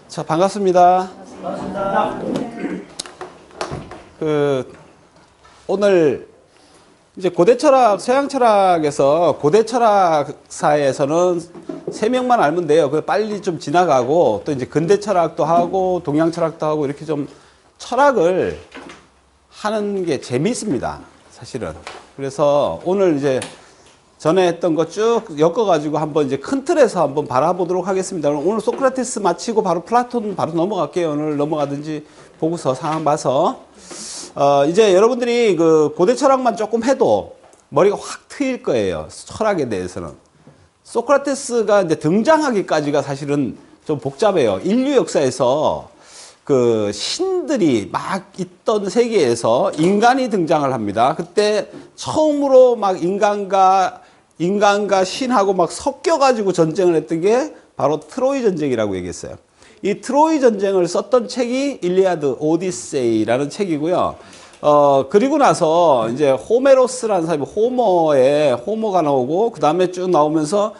자, 반갑습니다. 반갑습니다. 오늘 이제 고대 철학, 서양 철학에서 고대 철학사에서는 3명만 알면 돼요. 그 빨리 좀 지나가고 또 이제 근대 철학도 하고 동양 철학도 하고 이렇게 좀 철학을 하는 게 재미있습니다. 사실은. 그래서 오늘 이제 전에 했던 거 쭉 엮어가지고 한번 이제 큰 틀에서 한번 바라보도록 하겠습니다. 오늘 소크라테스 마치고 바로 플라톤 바로 넘어갈게요. 오늘 넘어가든지 보고서 상황 봐서. 이제 여러분들이 그 고대 철학만 조금 해도 머리가 확 트일 거예요. 철학에 대해서는. 소크라테스가 이제 등장하기까지가 사실은 좀 복잡해요. 인류 역사에서 그 신들이 막 있던 세계에서 인간이 등장을 합니다. 그때 처음으로 막 인간과 신하고 막 섞여가지고 전쟁을 했던 게 바로 트로이 전쟁이라고 얘기했어요. 이 트로이 전쟁을 썼던 책이 일리아드 오디세이라는 책이고요. 그리고 나서 이제 호메로스라는 사람이 호모가 나오고 그 다음에 쭉 나오면서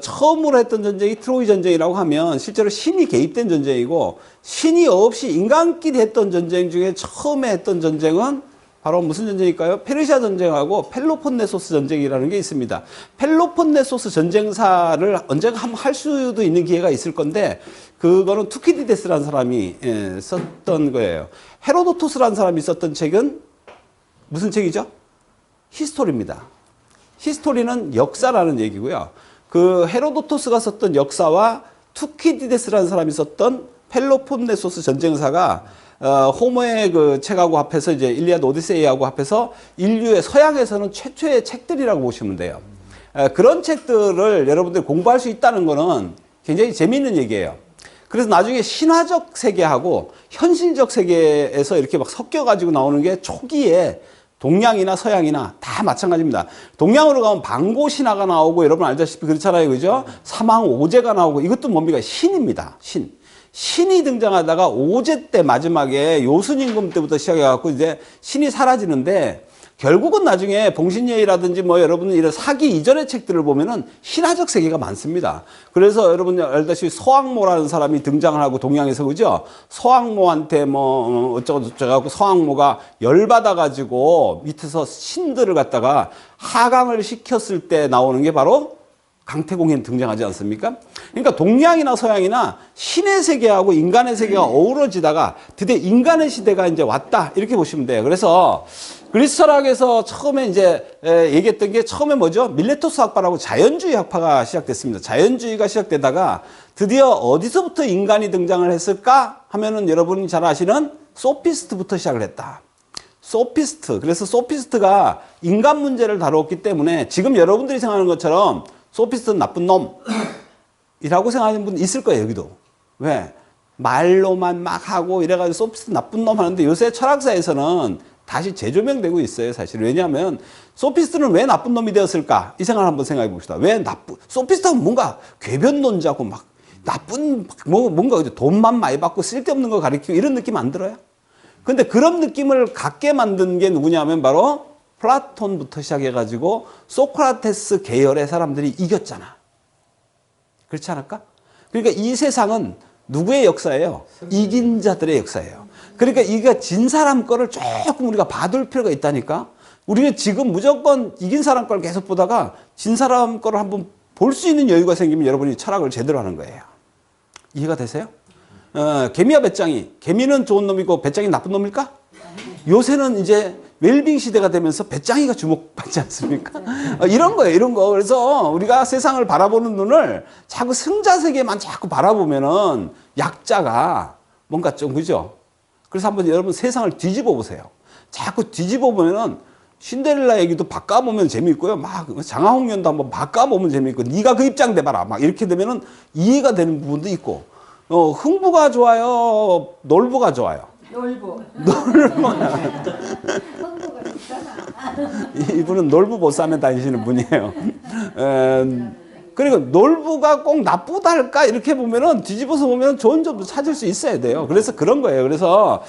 처음으로 했던 전쟁이 트로이 전쟁이라고 하면 실제로 신이 개입된 전쟁이고 신이 없이 인간끼리 했던 전쟁 중에 처음에 했던 전쟁은 바로 무슨 전쟁일까요? 페르시아 전쟁하고 펠로폰네소스 전쟁이라는 게 있습니다. 펠로폰네소스 전쟁사를 언젠가 한번 할 수도 있는 기회가 있을 건데 그거는 투키디데스라는 사람이 썼던 거예요. 헤로도토스라는 사람이 썼던 책은 무슨 책이죠? 히스토리입니다. 히스토리는 역사라는 얘기고요. 그 헤로도토스가 썼던 역사와 투키디데스라는 사람이 썼던 펠로폰네소스 전쟁사가 호모의 그 책하고 합해서 이제 일리아드 오디세이하고 합해서 인류의 서양에서는 최초의 책들이라고 보시면 돼요. 그런 책들을 여러분들이 공부할 수 있다는 거는 굉장히 재미있는 얘기예요. 그래서 나중에 신화적 세계하고 현실적 세계에서 이렇게 막 섞여가지고 나오는 게 초기에 동양이나 서양이나 다 마찬가지입니다. 동양으로 가면 방고 신화가 나오고 여러분 알다시피 그렇잖아요. 그죠? 사망 오제가 나오고 이것도 뭡니까? 신입니다. 신이 등장하다가 오제 때 마지막에 요순임금 때부터 시작해갖고 이제 신이 사라지는데 결국은 나중에 봉신예의라든지 뭐 여러분 이런 사기 이전의 책들을 보면은 신화적 세계가 많습니다. 그래서 여러분 알다시피 서왕모라는 사람이 등장을 하고 동양에서 그죠? 서왕모한테 뭐 어쩌고저쩌고 하고 서왕모가 열받아가지고 밑에서 신들을 갖다가 하강을 시켰을 때 나오는 게 바로 강태공이 등장하지 않습니까? 그러니까 동양이나 서양이나 신의 세계하고 인간의 세계가 어우러지다가 드디어 인간의 시대가 이제 왔다 이렇게 보시면 돼요. 그래서 그리스 철학에서 처음에 이제 얘기했던 게 처음에 뭐죠? 밀레토스 학파라고 자연주의 학파가 시작됐습니다. 자연주의가 시작되다가 드디어 어디서부터 인간이 등장을 했을까 하면은 여러분이 잘 아시는 소피스트부터 시작을 했다. 소피스트. 그래서 소피스트가 인간 문제를 다뤘기 때문에 지금 여러분들이 생각하는 것처럼 소피스트는 나쁜 놈이라고 생각하는 분 있을 거예요, 여기도. 왜? 말로만 막 하고 이래가지고 소피스트 나쁜 놈 하는데 요새 철학사에서는 다시 재조명되고 있어요, 사실. 왜냐하면 소피스트는 왜 나쁜 놈이 되었을까? 이 생각을 한번 생각해 봅시다. 왜 소피스트는 뭔가 궤변론자고 막 나쁜, 뭔가 돈만 많이 받고 쓸데없는 거 가르치고 이런 느낌 안 들어요? 근데 그런 느낌을 갖게 만든 게 누구냐면 바로 플라톤부터 시작해가지고 소크라테스 계열의 사람들이 이겼잖아. 그렇지 않을까? 그러니까 이 세상은 누구의 역사예요? 이긴 자들의 역사예요. 그러니까 이게 진 사람 거를 조금 우리가 봐둘 필요가 있다니까. 우리는 지금 무조건 이긴 사람 걸 계속 보다가 진 사람 거를 한번 볼 수 있는 여유가 생기면 여러분이 철학을 제대로 하는 거예요. 이해가 되세요? 개미와 배짱이. 개미는 좋은 놈이고 배짱이 나쁜 놈일까? 요새는 이제 웰빙 시대가 되면서 배짱이가 주목받지 않습니까? 이런 거예요, 이런 거. 그래서 우리가 세상을 바라보는 눈을 자꾸 승자 세계만 자꾸 바라보면은 약자가 뭔가 좀, 그죠? 그래서 한번 여러분 세상을 뒤집어 보세요. 자꾸 뒤집어 보면은 신데렐라 얘기도 바꿔보면 재미있고요. 막 장하홍련도 한번 바꿔보면 재미있고, 네가 그 입장 돼봐라. 막 이렇게 되면은 이해가 되는 부분도 있고, 흥부가 좋아요, 놀부가 좋아요. 놀부. 이분은 놀부 보쌈에 다니시는 분이에요. 그리고 놀부가 꼭 나쁘다 할까? 이렇게 보면은 뒤집어서 보면 좋은 점도 찾을 수 있어야 돼요. 그래서 그런 거예요. 그래서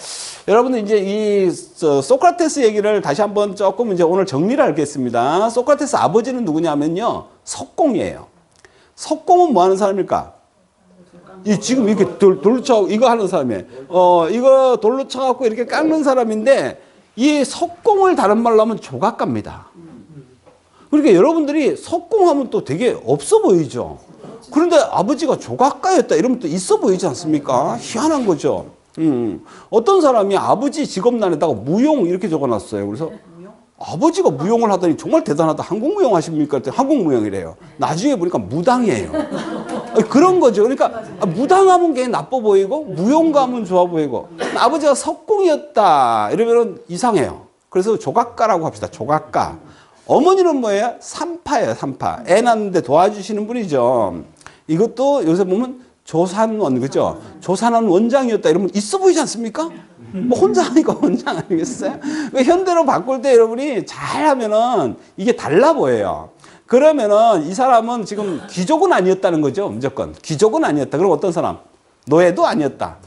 여러분들 이제 이 소크라테스 얘기를 다시 한번 조금 이제 오늘 정리를 하겠습니다. 소크라테스 아버지는 누구냐면요. 석공이에요. 석공은 뭐 하는 사람일까? 이 지금 이렇게 돌로 쳐갖고 이거 하는 사람이에요. 이거 돌로 쳐갖고 이렇게 깎는 사람인데 이 석공을 다른 말로 하면 조각가입니다. 그러니까 여러분들이 석공하면 또 되게 없어 보이죠. 그런데 아버지가 조각가였다 이러면 또 있어 보이지 않습니까? 희한한 거죠. 어떤 사람이 아버지 직업란에다가 무용 이렇게 적어놨어요. 그래서 아버지가 무용을 하더니 정말 대단하다. 한국무용 하십니까? 그랬더니 한국무용이래요. 나중에 보니까 무당이에요. 그런 거죠. 그러니까 무당하면 게 나빠 보이고 무용가면 좋아 보이고 아버지가 석공이었다 이러면 이상해요. 그래서 조각가라고 합시다. 조각가. 어머니는 뭐예요? 산파예요. 산파. 애 낳는데 도와주시는 분이죠. 이것도 요새 보면 조산원, 그죠? 조산원 원장이었다 이러면 있어 보이지 않습니까? 뭐 혼자 하니까 원장 아니겠어요? 현대로 바꿀 때 여러분이 잘하면은 이게 달라 보여요. 그러면은 이 사람은 지금 귀족은 아니었다는 거죠. 무조건. 귀족은 아니었다. 그럼 어떤 사람? 노예도 아니었다.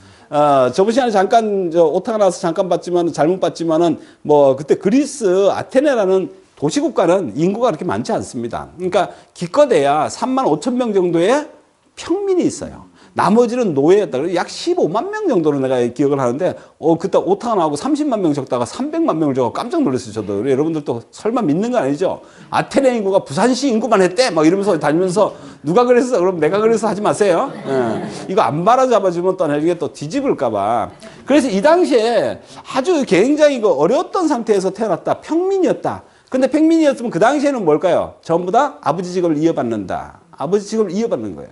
저번 시간에 잠깐 오타가 나와서 잠깐 봤지만 잘못 봤지만은 뭐 그때 그리스 아테네라는 도시국가는 인구가 그렇게 많지 않습니다. 그러니까 기껏해야 3만 5천 명 정도의 평민이 있어요. 나머지는 노예였다. 그래서 약 15만 명 정도로 내가 기억을 하는데, 그때 오타가 나오고 30만 명 적다가 300만 명을 적어 깜짝 놀랐어요, 저도. 여러분들도 설마 믿는 거 아니죠? 아테네 인구가 부산시 인구만 했대? 막 이러면서 다니면서 누가 그랬어? 그럼 내가 그래서 하지 마세요. 예. 이거 안 바라잡아주면 또 나중에 또 뒤집을까봐. 그래서 이 당시에 아주 굉장히 어려웠던 상태에서 태어났다. 평민이었다. 근데 평민이었으면 그 당시에는 뭘까요? 전부 다 아버지 직업을 이어받는다. 아버지 직업을 이어받는 거예요.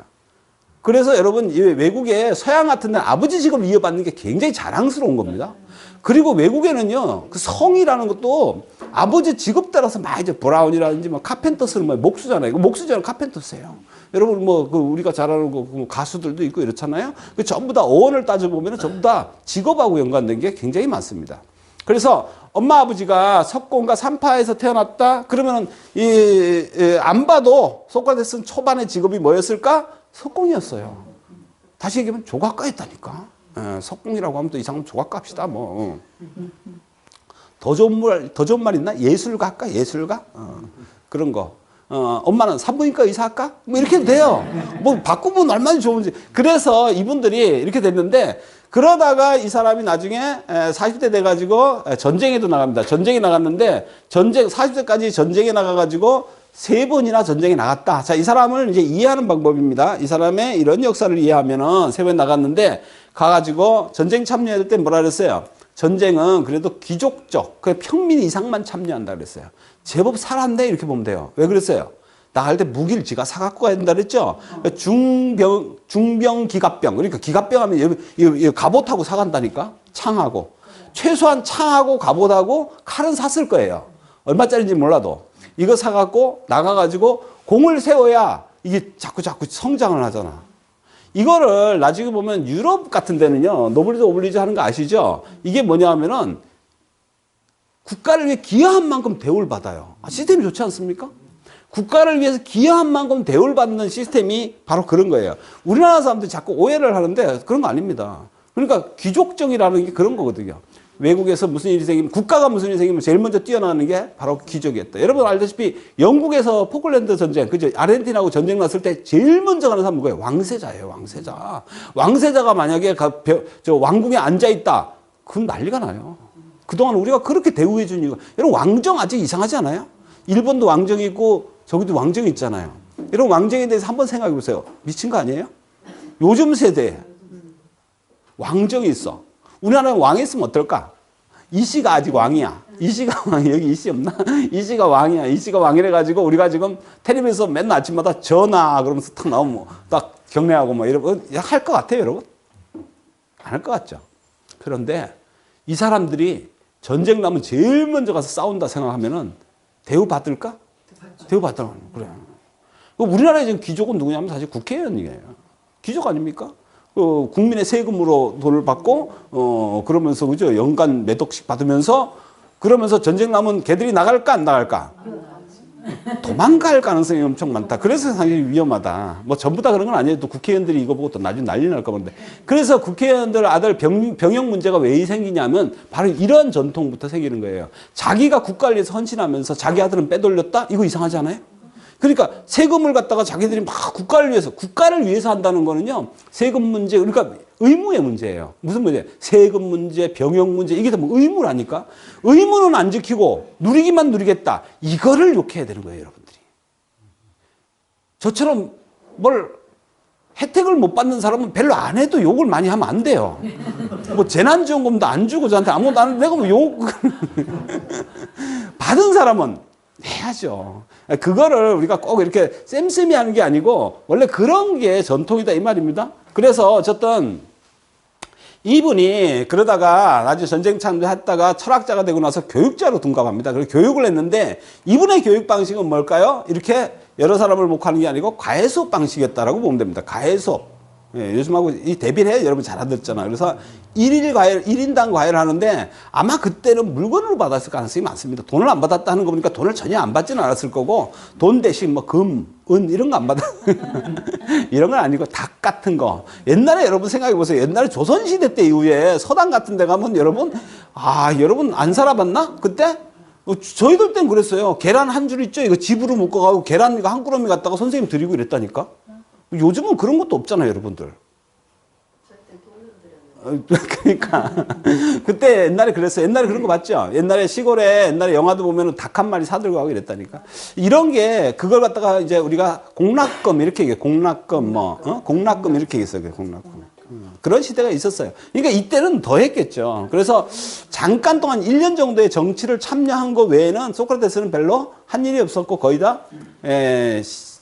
그래서 여러분 외국에 서양 같은 데는 아버지 직업을 이어받는 게 굉장히 자랑스러운 겁니다. 그리고 외국에는요, 그 성이라는 것도 아버지 직업 따라서 막 이제 브라운이라든지 뭐 카펜터스는 뭐 목수잖아요. 목수잖아요. 카펜터스예요. 여러분 뭐 우리가 잘 아는 가수들도 있고 이렇잖아요. 그 전부 다 어원을 따져보면 전부 다 직업하고 연관된 게 굉장히 많습니다. 그래서 엄마 아버지가 석공과 산파에서 태어났다. 그러면 안 봐도 소크라테스는 초반의 직업이 뭐였을까? 석공이었어요. 다시 얘기하면 조각가였다니까. 석공이라고 하면 또 이상하면 조각가 합시다. 뭐. 더 좋은 말 있나? 예술가 할까? 예술가? 그런 거. 엄마는 산부인과 의사 할까? 뭐 이렇게 해도 돼요. 뭐 바꾸면 얼마나 좋은지. 그래서 이분들이 이렇게 됐는데, 그러다가 이 사람이 나중에 40대 돼가지고 전쟁에도 나갑니다. 전쟁에 나갔는데, 40대까지 전쟁에 나가가지고 3번이나 전쟁에 나갔다. 자, 이 사람을 이제 이해하는 방법입니다. 이 사람의 이런 역사를 이해하면은 3번 나갔는데, 가가지고 전쟁 참여할 때 뭐라 그랬어요? 전쟁은 그래도 귀족적, 그 평민 이상만 참여한다 그랬어요. 제법 살았네, 이렇게 보면 돼요. 왜 그랬어요? 나갈 때 무기를 지가 사갖고 가야 된다 그랬죠? 중병, 기갑병. 그러니까 기갑병 하면 이 갑옷하고 사간다니까? 창하고. 최소한 창하고 갑옷하고 칼은 샀을 거예요. 얼마짜리인지 몰라도. 이거 사갖고 나가가지고 공을 세워야 이게 자꾸 성장을 하잖아. 이거를 나중에 보면 유럽 같은 데는요, 노블리즈 오블리주 하는 거 아시죠? 이게 뭐냐 하면은 국가를 위해 기여한 만큼 대우를 받아요. 시스템이 좋지 않습니까? 국가를 위해서 기여한 만큼 대우를 받는 시스템이 바로 그런 거예요. 우리나라 사람들이 자꾸 오해를 하는데 그런 거 아닙니다. 그러니까 귀족정이라는 게 그런 거거든요. 외국에서 무슨 일이 생기면, 국가가 무슨 일이 생기면 제일 먼저 뛰어나는 게 바로 귀족이었다. 여러분 알다시피 영국에서 포클랜드 전쟁, 그죠? 아르헨티나하고 전쟁 났을 때 제일 먼저 가는 사람은 누구예요? 왕세자예요, 왕세자. 왕세자가 만약에 왕궁에 앉아있다. 그럼 난리가 나요. 그동안 우리가 그렇게 대우해 준 이유가, 여러분 왕정 아직 이상하지 않아요? 일본도 왕정이 있고 저기도 왕정이 있잖아요. 여러분 왕정에 대해서 한번 생각해 보세요. 미친 거 아니에요? 요즘 세대에 왕정이 있어. 우리나라에 왕이 있으면 어떨까? 이씨가 아직 왕이야. 이씨가 왕이, 여기 이씨 없나? 이씨가 왕이야. 이씨가 왕이래가지고 우리가 지금 텔레비에서 맨날 아침마다 전화 그러면서 탁 나오면 딱 경례하고 뭐 이러고 할 것 같아요, 여러분? 안 할 것 같죠? 그런데 이 사람들이 전쟁 나면 제일 먼저 가서 싸운다 생각하면은 대우받을까? 대우받을. 그래. 우리나라에 지금 귀족은 누구냐면 사실 국회의원이에요. 귀족 아닙니까? 국민의 세금으로 돈을 받고, 그러면서, 그죠? 연간 몇 억씩 받으면서, 그러면서 전쟁 나면 걔들이 나갈까, 안 나갈까? 도망갈 가능성이 엄청 많다. 그래서 상당히 위험하다. 뭐 전부 다 그런 건 아니에요. 또 국회의원들이 이거 보고 또 나중에 난리 날까 보는데. 그래서 국회의원들 아들 병역 문제가 왜 생기냐면 바로 이런 전통부터 생기는 거예요. 자기가 국가를 위해서 헌신하면서 자기 아들은 빼돌렸다? 이거 이상하지 않아요? 그러니까 세금을 갖다가 자기들이 막 국가를 위해서 한다는 거는요, 세금 문제, 그러니까 의무의 문제예요. 무슨 문제? 세금 문제, 병역 문제, 이게 다 뭐 의무라니까? 의무는 안 지키고 누리기만 누리겠다. 이거를 욕해야 되는 거예요, 여러분들이. 저처럼 뭘 혜택을 못 받는 사람은 별로 안 해도 욕을 많이 하면 안 돼요. 뭐 재난지원금도 안 주고 저한테 아무것도 안 내가 뭐 욕 받은 사람은 해야죠. 그거를 우리가 꼭 이렇게 쌤쌤이 하는 게 아니고 원래 그런 게 전통이다 이 말입니다. 그래서 어쨌든 이분이 그러다가 나중에 전쟁 참여했다가 철학자가 되고 나서 교육자로 둔갑합니다. 그래서 교육을 했는데 이분의 교육 방식은 뭘까요? 이렇게 여러 사람을 목하는 게 아니고 과외수업 방식이었다라고 보면 됩니다. 과외수업. 예, 요즘하고 이 대비를 해 여러분 잘 알았잖아요. 그래서 1인당 과외를 하는데 아마 그때는 물건으로 받았을 가능성이 많습니다. 돈을 안 받았다는 거 보니까 돈을 전혀 안 받지는 않았을 거고 돈 대신 뭐 금, 은 이런 거 안 받아. 이런 건 아니고 닭 같은 거. 옛날에 여러분 생각해 보세요. 옛날에 조선시대 때 이후에 서당 같은 데 가면 여러분 여러분 안 살아봤나? 그때? 저희들 땐 그랬어요. 계란 한 줄 있죠? 이거 집으로 묶어가고 계란 이거 한 꾸러미 갖다가 선생님 드리고 이랬다니까? 요즘은 그런 것도 없잖아요, 여러분들. 그러니까 그때 옛날에 그랬어요. 옛날에 그런 거 맞죠? 옛날에 시골에 옛날에 영화도 보면은 닭 한 마리 사들고 가고 이랬다니까. 이런 게 그걸 갖다가 이제 우리가 공납금 이렇게 얘기해. 공납금 공납금 이렇게 얘기했어요. 공납금. 그런 시대가 있었어요. 그러니까 이때는 더 했겠죠. 그래서 잠깐 동안 1년 정도의 정치를 참여한 거 외에는 소크라테스는 별로 한 일이 없었고 거의 다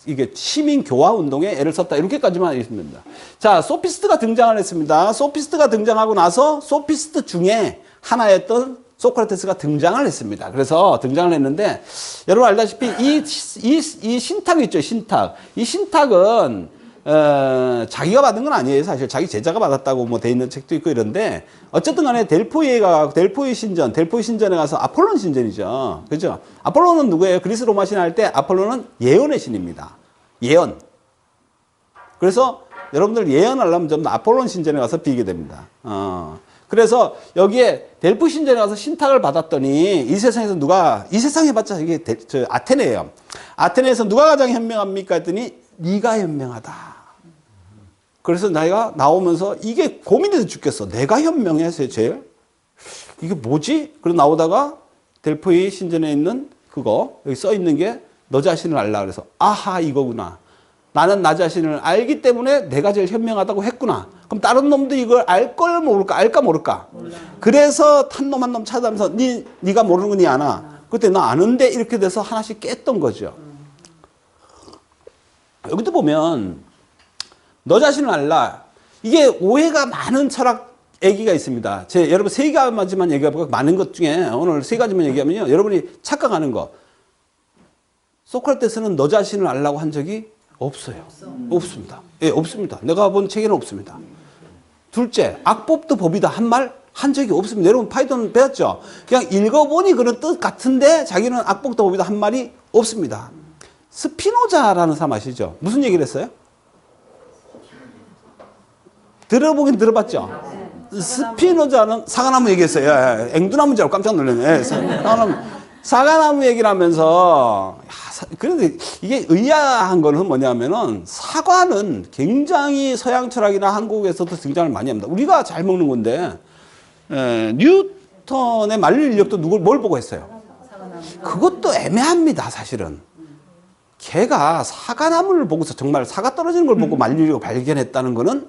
이게 시민 교화 운동에 애를 썼다. 이렇게까지만 있습니다. 자, 소피스트가 등장을 했습니다. 소피스트가 등장하고 나서 소피스트 중에 하나였던 소크라테스가 등장을 했습니다. 그래서 등장을 했는데 여러분 알다시피 이 신탁이 있죠. 신탁. 이 신탁은 자기가 받은 건 아니에요. 사실 자기 제자가 받았다고 뭐 돼 있는 책도 있고 이런데 어쨌든 간에 델포이 신전에 가서 아폴론 신전이죠. 그죠? 아폴론은 누구예요? 그리스 로마 신 할 때 아폴론은 예언의 신입니다. 예언. 그래서 여러분들 예언하려면 좀 아폴론 신전에 가서 비게 됩니다. 그래서 여기에 델포 신전에 가서 신탁을 받았더니 이 세상에서 이 세상에 봤자 이게 아테네예요. 아테네에서 누가 가장 현명합니까? 했더니 네가 현명하다. 그래서 내가 나오면서 이게 고민돼서 죽겠어. 내가 현명해서 제일? 이게 뭐지? 그러고 나오다가 델포이 신전에 있는 그거 여기 써 있는 게 너 자신을 알라 그래서 아하 이거구나. 나는 나 자신을 알기 때문에 내가 제일 현명하다고 했구나. 그럼 다른 놈도 이걸 알까 모를까? 몰라. 그래서 탄 놈 한 놈 찾아가면서 네가 모르는 거 니 아나? 그때 나 아는데 이렇게 돼서 하나씩 깼던 거죠. 여기도 보면 너 자신을 알라. 이게 오해가 많은 철학 얘기가 있습니다. 여러분 세 가지만 얘기해볼까? 많은 것 중에 오늘 세 가지만 얘기하면요. 여러분이 착각하는 거. 소크라테스는 너 자신을 알라고 한 적이 없어요. 없습니다. 예, 없습니다. 내가 본 책에는 없습니다. 둘째, 악법도 법이다 한 말 한 적이 없습니다. 여러분 파이썬 배웠죠? 그냥 읽어보니 그런 뜻 같은데 자기는 악법도 법이다 한 말이 없습니다. 스피노자라는 사람 아시죠? 무슨 얘기를 했어요? 들어보긴 들어봤죠? 스피노자는 사과나무 얘기했어요. 앵두나무인 줄 알고 깜짝 놀랐네. 사과나무 얘기를 하면서 그런데 이게 의아한 거는 뭐냐면은 사과는 굉장히 서양 철학이나 한국에서도 등장을 많이 합니다. 우리가 잘 먹는 건데 뉴턴의 만류 인력도 뭘 보고 했어요? 그것도 애매합니다. 사실은. 걔가 사과나무를 보고서 정말 사과 떨어지는 걸 보고 만류를 발견했다는 거는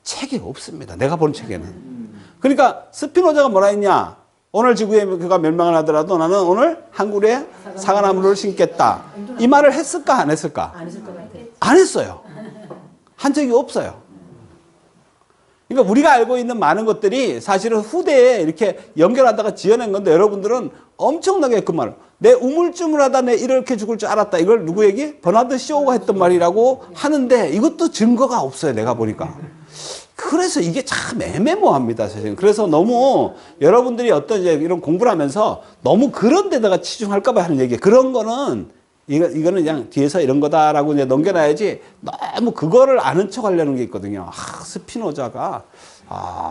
책에 없습니다. 내가 본 책에는. 그러니까 스피노자가 뭐라 했냐? 오늘 지구에 그가 멸망을 하더라도 나는 오늘 한 그루의 사과나무를 심겠다. 이 말을 했을까 안 했을까? 안 했을 것 같아. 안 했어요. 한 적이 없어요. 그러니까 우리가 알고 있는 많은 것들이 사실은 후대에 이렇게 연결하다가 지어낸 건데 여러분들은 엄청나게 그 말을 내 우물쭈물하다 내 이렇게 죽을 줄 알았다. 이걸 누구 얘기? 버나드 쇼가 했던 말이라고 하는데 이것도 증거가 없어요. 내가 보니까. 그래서 이게 참 애매모호합니다. 사실. 그래서 너무 여러분들이 어떤 이제 이런 공부를 하면서 너무 그런 데다가 치중할까봐 하는 얘기예요. 그런 거는 이거는 그냥 뒤에서 이런 거다라고 이제 넘겨놔야지 너무 그거를 아는 척 하려는 게 있거든요. 스피노자가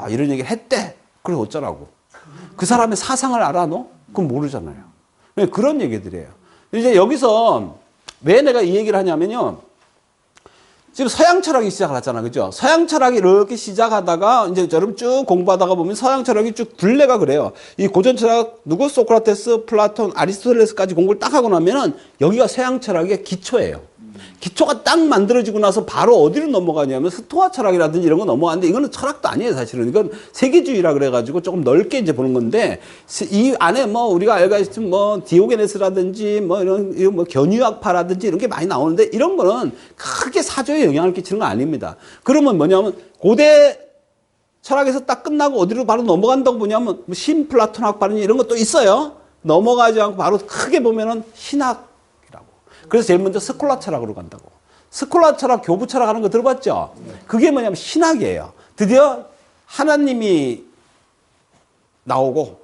이런 얘기를 했대. 그래 어쩌라고. 그 사람의 사상을 알아 너? 그건 모르잖아요. 그런 얘기들이에요. 이제 여기서 왜 내가 이 얘기를 하냐면요. 지금 서양 철학이 시작을 하잖아. 그죠? 서양 철학이 이렇게 시작하다가 이제 여러분 쭉 공부하다가 보면 서양 철학이 쭉 굴레가 그래요. 이 고전 철학, 누구? 소크라테스, 플라톤, 아리스토텔레스까지 공부를 딱 하고 나면은 여기가 서양 철학의 기초예요. 기초가 딱 만들어지고 나서 바로 어디로 넘어가냐면 스토아 철학이라든지 이런 거 넘어가는데 이거는 철학도 아니에요, 사실은. 이건 세계주의라 그래가지고 조금 넓게 이제 보는 건데 이 안에 뭐 우리가 알다시피 뭐 디오게네스라든지 뭐 이런 뭐 견유학파라든지 이런 게 많이 나오는데 이런 거는 크게 사조에 영향을 끼치는 건 아닙니다. 그러면 뭐냐면 고대 철학에서 딱 끝나고 어디로 바로 넘어간다고 보냐면 뭐 신플라톤학파는 이런 것도 있어요. 넘어가지 않고 바로 크게 보면은 신학. 그래서 제일 먼저 스콜라 철학으로 간다고. 스콜라 철학, 교부 철학 하는 거 들어봤죠? 그게 뭐냐면 신학이에요. 드디어 하나님이 나오고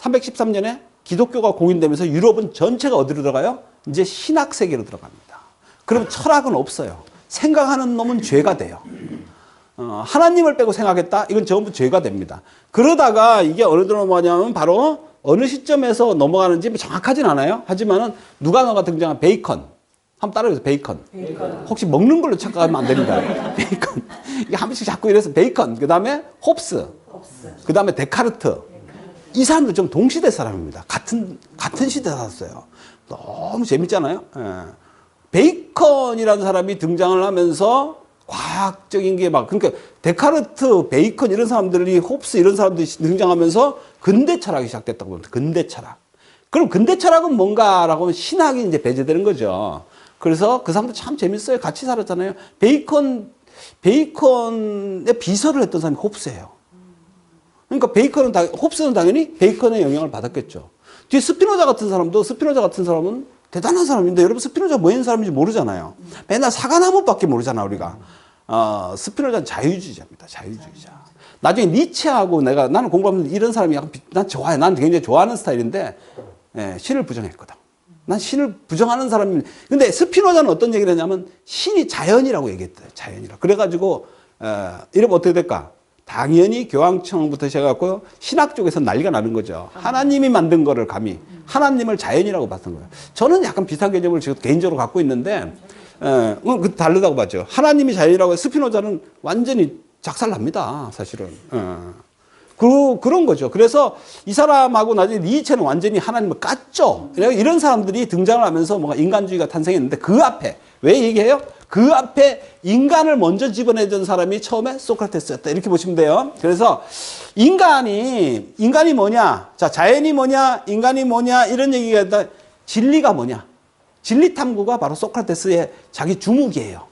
313년에 기독교가 공인되면서 유럽은 전체가 어디로 들어가요? 이제 신학 세계로 들어갑니다. 그럼 철학은 없어요. 생각하는 놈은 죄가 돼요. 하나님을 빼고 생각했다? 이건 전부 죄가 됩니다. 그러다가 이게 어느 정도 뭐냐면 바로 어느 시점에서 넘어가는지 정확하진 않아요. 하지만은 누가 등장한 베이컨. 한번 따라해보세요. 베이컨. 혹시 먹는 걸로 착각하면 안 됩니다. 베이컨. 이게 한 번씩 자꾸 이래서 베이컨. 그 다음에 홉스. 그 다음에 데카르트. 이 사람들 좀 동시대 사람입니다. 같은 시대 살았어요. 너무 재밌잖아요. 예. 베이컨이라는 사람이 등장을 하면서 과학적인 게 막, 그러니까 데카르트, 베이컨 이런 사람들이, 홉스 이런 사람들이 등장하면서 근대 철학이 시작됐다고 봅니다. 근대 철학. 그럼 근대 철학은 뭔가라고 하면 신학이 이제 배제되는 거죠. 그래서 그 사람들 참 재밌어요. 같이 살았잖아요. 베이컨의 비서를 했던 사람이 홉스예요. 그러니까 홉스는 당연히 베이컨의 영향을 받았겠죠. 뒤에 스피노자 같은 사람은 대단한 사람인데 여러분 스피노자 뭐 하는 사람인지 모르잖아요. 맨날 사과나무밖에 모르잖아 우리가. 스피노자는 자유주의자입니다. 자유주의자. 나중에 니체하고 나는 공부하면서 이런 사람이 약간 난 좋아해. 난 굉장히 좋아하는 스타일인데 신을 부정했거든. 난 신을 부정하는 사람입니다. 근데 스피노자는 어떤 얘기를 했냐면 신이 자연이라고 얘기했대요. 자연이라고. 그래가지고 이러면 어떻게 될까? 당연히 교황청부터 시작해갖고 신학 쪽에서 난리가 나는 거죠. 하나님이 만든 거를 감히 하나님을 자연이라고 봤던 거예요. 저는 약간 비슷한 개념을 지금 개인적으로 갖고 있는데 그 다르다고 봤죠. 하나님이 자연이라고 해서 스피노자는 완전히 작살납니다. 사실은. 그런 거죠. 그래서 이 사람하고 나중에 니체는 완전히 하나님을 깠죠. 이런 사람들이 등장을 하면서 뭔가 인간주의가 탄생했는데 그 앞에 왜 얘기해요? 그 앞에 인간을 먼저 집어내던 사람이 처음에 소크라테스였다. 이렇게 보시면 돼요. 그래서 인간이 뭐냐? 자, 자연이 뭐냐? 인간이 뭐냐? 이런 얘기가 있다. 진리가 뭐냐? 진리 탐구가 바로 소크라테스의 자기 주목이에요.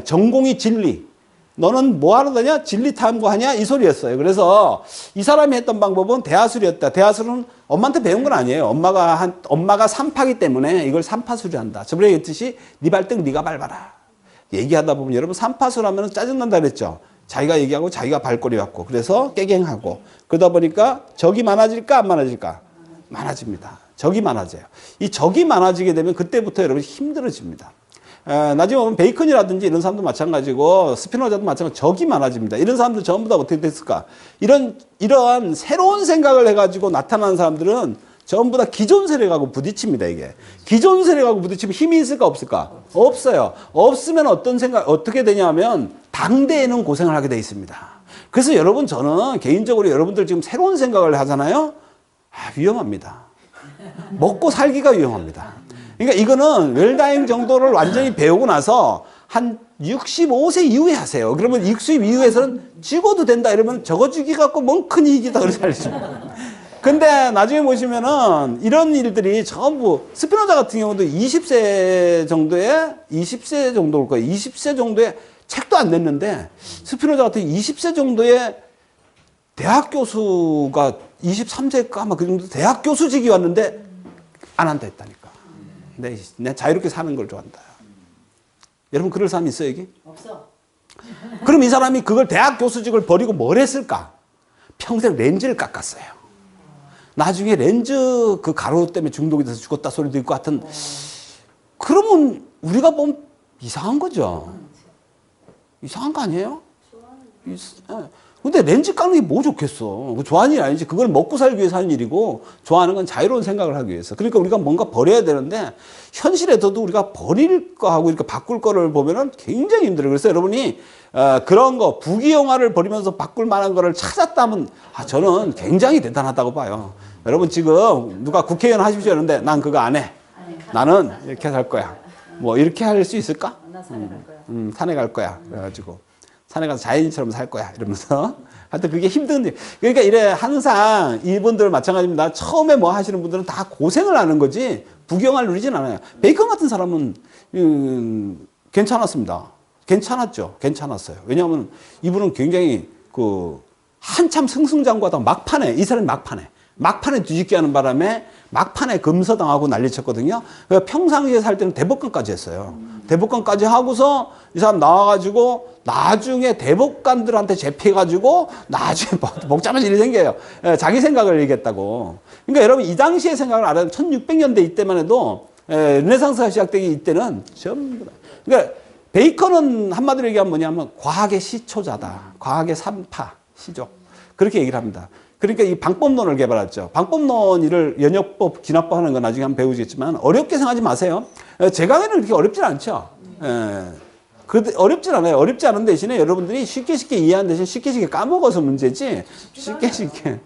전공이 진리. 너는 뭐 하러 다냐? 진리 탐구하냐? 이 소리였어요. 그래서 이 사람이 했던 방법은 대하술이었다. 대하술은 엄마한테 배운 건 아니에요. 엄마가 산파기 때문에 이걸 산파술을 한다. 저번에 얘기했듯이 네 발등 네가 밟아라. 얘기하다 보면 여러분 산파술 하면 짜증난다 그랬죠. 자기가 얘기하고 자기가 발꼬리 갖고 그래서 깨갱하고 그러다 보니까 적이 많아질까 안 많아질까? 많아집니다. 적이 많아져요. 이 적이 많아지게 되면 그때부터 여러분 힘들어집니다. 나중에 보면 베이컨이라든지 이런 사람도 마찬가지고 스피노자도 마찬가지고 적이 많아집니다. 이런 사람들 전부 다 어떻게 됐을까? 이러한 새로운 생각을 해가지고 나타나는 사람들은 전부 다 기존 세력하고 부딪힙니다, 이게. 기존 세력하고 부딪히면 힘이 있을까, 없을까? 없어요. 없으면 어떻게 되냐면 당대에는 고생을 하게 돼 있습니다. 그래서 여러분, 저는 개인적으로 여러분들 지금 새로운 생각을 하잖아요? 위험합니다. 먹고 살기가 위험합니다. 그러니까 이거는 웰다잉 정도를 완전히 배우고 나서 한 65세 이후에 하세요. 그러면 60 이후에서는 죽어도 된다 이러면 저거 죽이 갖고 뭔 큰 이익이다 그래서 알죠. 근데 나중에 보시면은 이런 일들이 전부 스피노자 같은 경우도 20세 정도일 거예요. 20세 정도에 책도 안 냈는데 스피노자 같은 20세 정도의 대학 교수가 23세가 아마 그 정도 대학 교수직이 왔는데 안 한다 했다니까. 내 자유롭게 사는 걸 좋아한다. 여러분 그럴 사람 있어요 여기? 없어. 그럼 이 사람이 그걸 대학 교수직을 버리고 뭘 했을까? 평생 렌즈를 깎았어요. 나중에 렌즈 그 가루 때문에 중독이 돼서 죽었다 소리도 있고 하여튼 그러면 우리가 보면 이상한 거죠. 이상한 거 아니에요? 근데 렌즈 깎는 게 뭐 좋겠어. 좋아하는 일이 아니지. 그걸 먹고 살기 위해서 하는 일이고, 좋아하는 건 자유로운 생각을 하기 위해서. 그러니까 우리가 뭔가 버려야 되는데, 현실에서도 우리가 버릴 거하고 이렇게 바꿀 거를 보면은 굉장히 힘들어요. 그래서 여러분이, 그런 거, 부귀영화를 버리면서 바꿀 만한 거를 찾았다면, 저는 굉장히 대단하다고 봐요. 여러분 지금 누가 국회의원 하십시오. 그러는데 난 그거 안 해. 나는 이렇게 살 거야. 뭐 이렇게 할 수 있을까? 나 산에 갈 거야. 산에 갈 거야. 그래가지고. 산에 가서 자연인처럼 살 거야. 이러면서. 하여튼 그게 힘든 일. 그러니까 이래 항상 이분들 마찬가지입니다. 처음에 뭐 하시는 분들은 다 고생을 하는 거지 부경을 누리진 않아요. 베이컨 같은 사람은 괜찮았습니다. 괜찮았죠. 괜찮았어요. 왜냐하면 이분은 굉장히 한참 승승장구하다가 막판에 이 사람이 막판에 뒤집게 하는 바람에 막판에 금서당하고 난리쳤거든요. 평상시에 살 때는 대법관까지 했어요. 대법관까지 하고서 이 사람 나와가지고 나중에 대법관들한테 재피해가지고 나중에 복잡한 일이 생겨요. 자기 생각을 얘기했다고. 그러니까 여러분 이 당시의 생각을 알아요. 1600년대 이때만 해도 르네상스가 시작되기 이때는 전부 다. 그러니까 베이컨은 한마디로 얘기하면 뭐냐면 과학의 시초자다. 과학의 산파, 시족. 그렇게 얘기를 합니다. 그러니까 이 방법론을 개발했죠. 방법론을 연역법, 기납법 하는 건 나중에 한번 배우겠지만 어렵게 생각하지 마세요. 제 강의는 그렇게 어렵진 않죠. 어렵진 않아요. 어렵지 않은 대신에 여러분들이 쉽게 이해하는 대신 쉽게 까먹어서 문제지 쉽게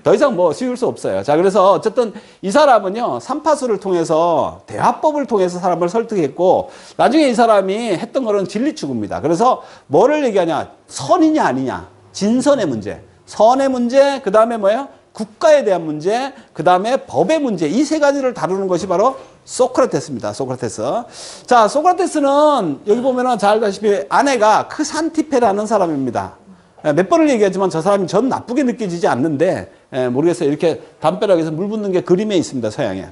더 이상 뭐 쉬울 수 없어요. 자, 그래서 어쨌든 이 사람은요, 삼파수를 통해서 대화법을 통해서 사람을 설득했고, 나중에 이 사람이 했던 거는 진리추구입니다. 그래서 뭐를 얘기하냐? 선이냐 아니냐? 진선의 문제. 선의 문제, 그 다음에 뭐예요? 국가에 대한 문제, 그 다음에 법의 문제. 이 세 가지를 다루는 것이 바로 소크라테스입니다. 소크라테스. 자, 소크라테스는 여기 보면은 잘 알다시피 아내가 크산티페라는 사람입니다. 몇 번을 얘기하지만 저 사람이 전 나쁘게 느껴지지 않는데, 모르겠어요. 이렇게 담벼락에서 물 붓는 게 그림에 있습니다. 서양에.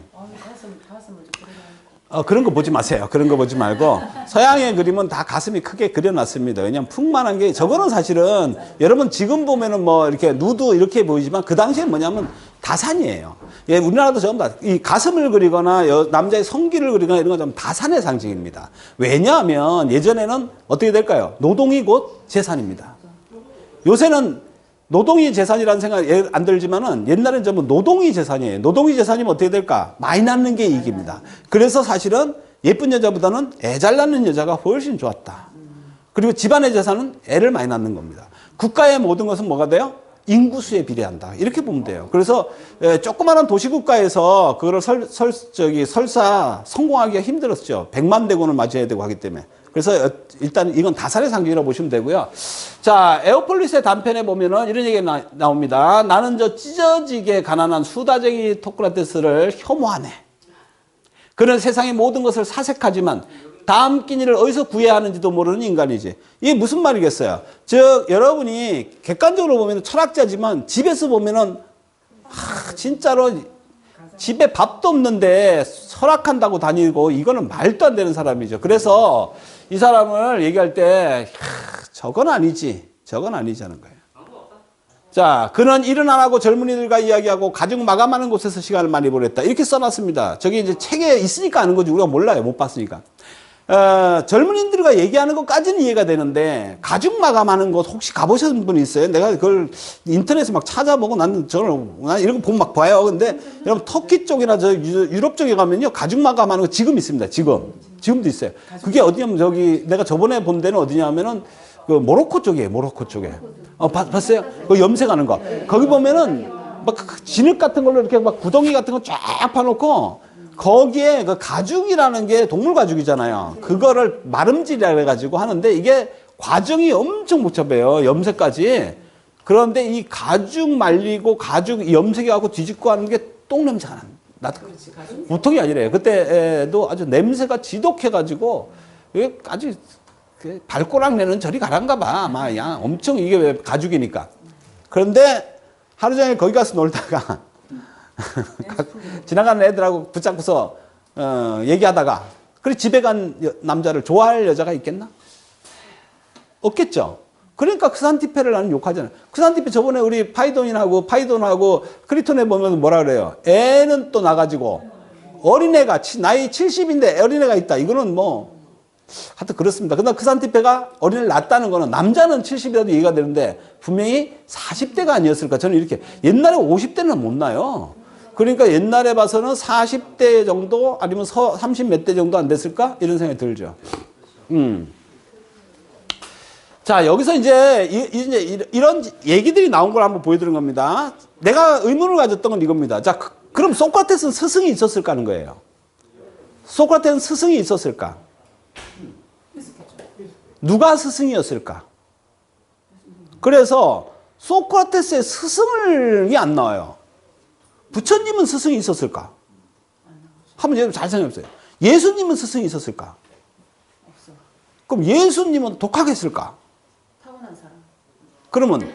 그런 거 보지 마세요. 그런 거 보지 말고 서양의 그림은 다 가슴이 크게 그려놨습니다. 왜냐면 풍만한 게 저거는 사실은 여러분 지금 보면은 뭐 이렇게 누드 이렇게 보이지만 그 당시엔 뭐냐면 다산이에요. 예, 우리나라도 전부 다 이 가슴을 그리거나 남자의 성기를 그리거나 이런 건 좀 다산의 상징입니다. 왜냐하면 예전에는 어떻게 될까요? 노동이 곧 재산입니다. 요새는 노동이 재산이라는 생각이 안 들지만은 옛날엔 전부 노동이 재산이에요. 노동이 재산이면 어떻게 될까? 많이 낳는 게 이익입니다. 그래서 사실은 예쁜 여자보다는 애 잘 낳는 여자가 훨씬 좋았다. 그리고 집안의 재산은 애를 많이 낳는 겁니다. 국가의 모든 것은 뭐가 돼요? 인구수에 비례한다. 이렇게 보면 돼요. 그래서 조그마한 도시국가에서 그거를 설사 성공하기가 힘들었죠. 100만 대군을 맞이해야 되고 하기 때문에. 그래서 일단 이건 다산의 상징이라고 보시면 되고요. 자, 에오폴리스의 단편에 보면은 이런 얘기가 나옵니다. 나는 저 찢어지게 가난한 수다쟁이 토크라테스를 혐오하네. 그는 세상의 모든 것을 사색하지만 다음 끼니를 어디서 구해야 하는지도 모르는 인간이지. 이게 무슨 말이겠어요? 즉, 여러분이 객관적으로 보면 철학자지만 집에서 보면은 진짜로 집에 밥도 없는데 설악한다고 다니고 이거는 말도 안 되는 사람이죠. 그래서 이 사람을 얘기할 때 저건 아니지. 저건 아니자는 거예요. 자, 그는 일은 안 하고 젊은이들과 이야기하고 가족 마감하는 곳에서 시간을 많이 보냈다. 이렇게 써놨습니다. 저게 이제 책에 있으니까 아는 거지 우리가 몰라요. 못 봤으니까. 젊은이들과 얘기하는 것까지는 이해가 되는데 가죽 마감하는 곳 혹시 가보신 분 있어요? 내가 그걸 인터넷에 막 찾아보고 난 이런 거 보면 막 봐요. 근데 여러분 터키 쪽이나 저 유럽 쪽에 가면요 가죽 마감하는 거 지금 있습니다. 지금도 있어요. 그게 어디냐면 저기 내가 저번에 본 데는 어디냐면은 그 모로코 쪽이에요. 모로코 쪽에. 봤어요? 그 염색하는 거. 거기 보면은 막 진흙 같은 걸로 이렇게 막 구덩이 같은 거 쫙 파놓고 거기에 그 가죽이라는 게 동물 가죽이잖아요. 그거를 마름질이라 해가지고 하는데 이게 과정이 엄청 복잡해요. 염색까지. 그런데 이 가죽 말리고 가죽 염색하고 뒤집고 하는 게 똥냄새가 나도 보통이 아니래요. 그때도 아주 냄새가 지독해가지고 이게 아주 발꼬락 내는 저리 가란가 봐. 아마 그냥 엄청 이게 왜 가죽이니까. 그런데 하루 종일 거기 가서 놀다가 지나가는 애들하고 붙잡고서 얘기하다가 그래 집에 간 남자를 좋아할 여자가 있겠나? 없겠죠. 그러니까 크산티페를 나는 욕하잖아요. 크산티페 저번에 우리 파이돈하고 크리톤에 보면 뭐라 그래요? 애는 또 나가지고 어린애가 나이 70인데 어린애가 있다. 이거는 뭐 하여튼 그렇습니다. 그러나 크산티페가 어린애를 낳았다는 거는 남자는 70이라도 이해가 되는데 분명히 40대가 아니었을까. 저는 이렇게 옛날에 50대는 못 나요. 그러니까 옛날에 봐서는 40대 정도 아니면 30 몇 대 정도 안 됐을까? 이런 생각이 들죠. 자, 여기서 이제 이런 얘기들이 나온 걸 한번 보여드린 겁니다. 내가 의문을 가졌던 건 이겁니다. 자, 그럼 소크라테스는 스승이 있었을까 하는 거예요. 소크라테스는 스승이 있었을까? 누가 스승이었을까? 그래서 소크라테스의 스승이 안 나와요. 부처님은 스승이 있었을까? 한번 여러분 잘 생각해보세요. 예수님은 스승이 있었을까? 그럼 예수님은 독학했을까? 타고난 사람. 그러면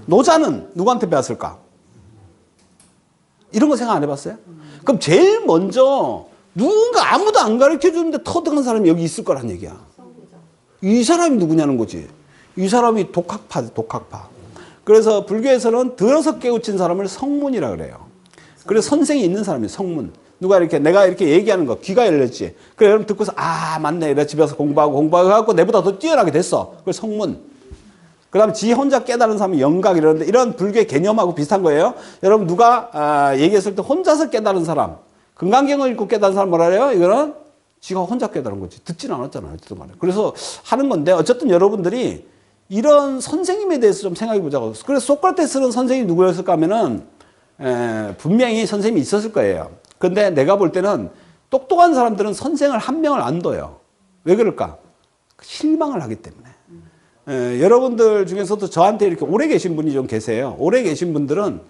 노자는 누구한테 배웠을까? 이런 거 생각 안 해봤어요? 그럼 제일 먼저 누군가 아무도 안 가르쳐 주는데 터득한 사람이 여기 있을 거란 얘기야. 이 사람이 누구냐는 거지. 이 사람이 독학파. 그래서 불교에서는 들어서 깨우친 사람을 성문이라 그래요. 그래서 선생이 있는 사람이 성문. 내가 이렇게 얘기하는 거, 귀가 열렸지. 그래, 여러분 듣고서, 아, 맞네. 내가 집에서 공부하고 내보다 더 뛰어나게 됐어. 그걸 성문. 그 다음에 지 혼자 깨달은 사람이 영각 이러는데, 이런 불교의 개념하고 비슷한 거예요. 여러분 누가 얘기했을 때 혼자서 깨달은 사람, 금강경을 읽고 깨달은 사람 뭐라 그래요? 이거는 지가 혼자 깨달은 거지. 듣지는 않았잖아요. 어쨌든 간에. 그래서 하는 건데, 어쨌든 여러분들이 이런 선생님에 대해서 좀 생각해 보자고. 그래서 소크라테스는 선생님이 누구였을까 하면은, 분명히 선생님이 있었을 거예요. 근데 내가 볼 때는 똑똑한 사람들은 선생을 한 명을 안 둬요. 왜 그럴까? 실망을 하기 때문에. 여러분들 중에서도 저한테 이렇게 오래 계신 분이 좀 계세요. 오래 계신 분들은,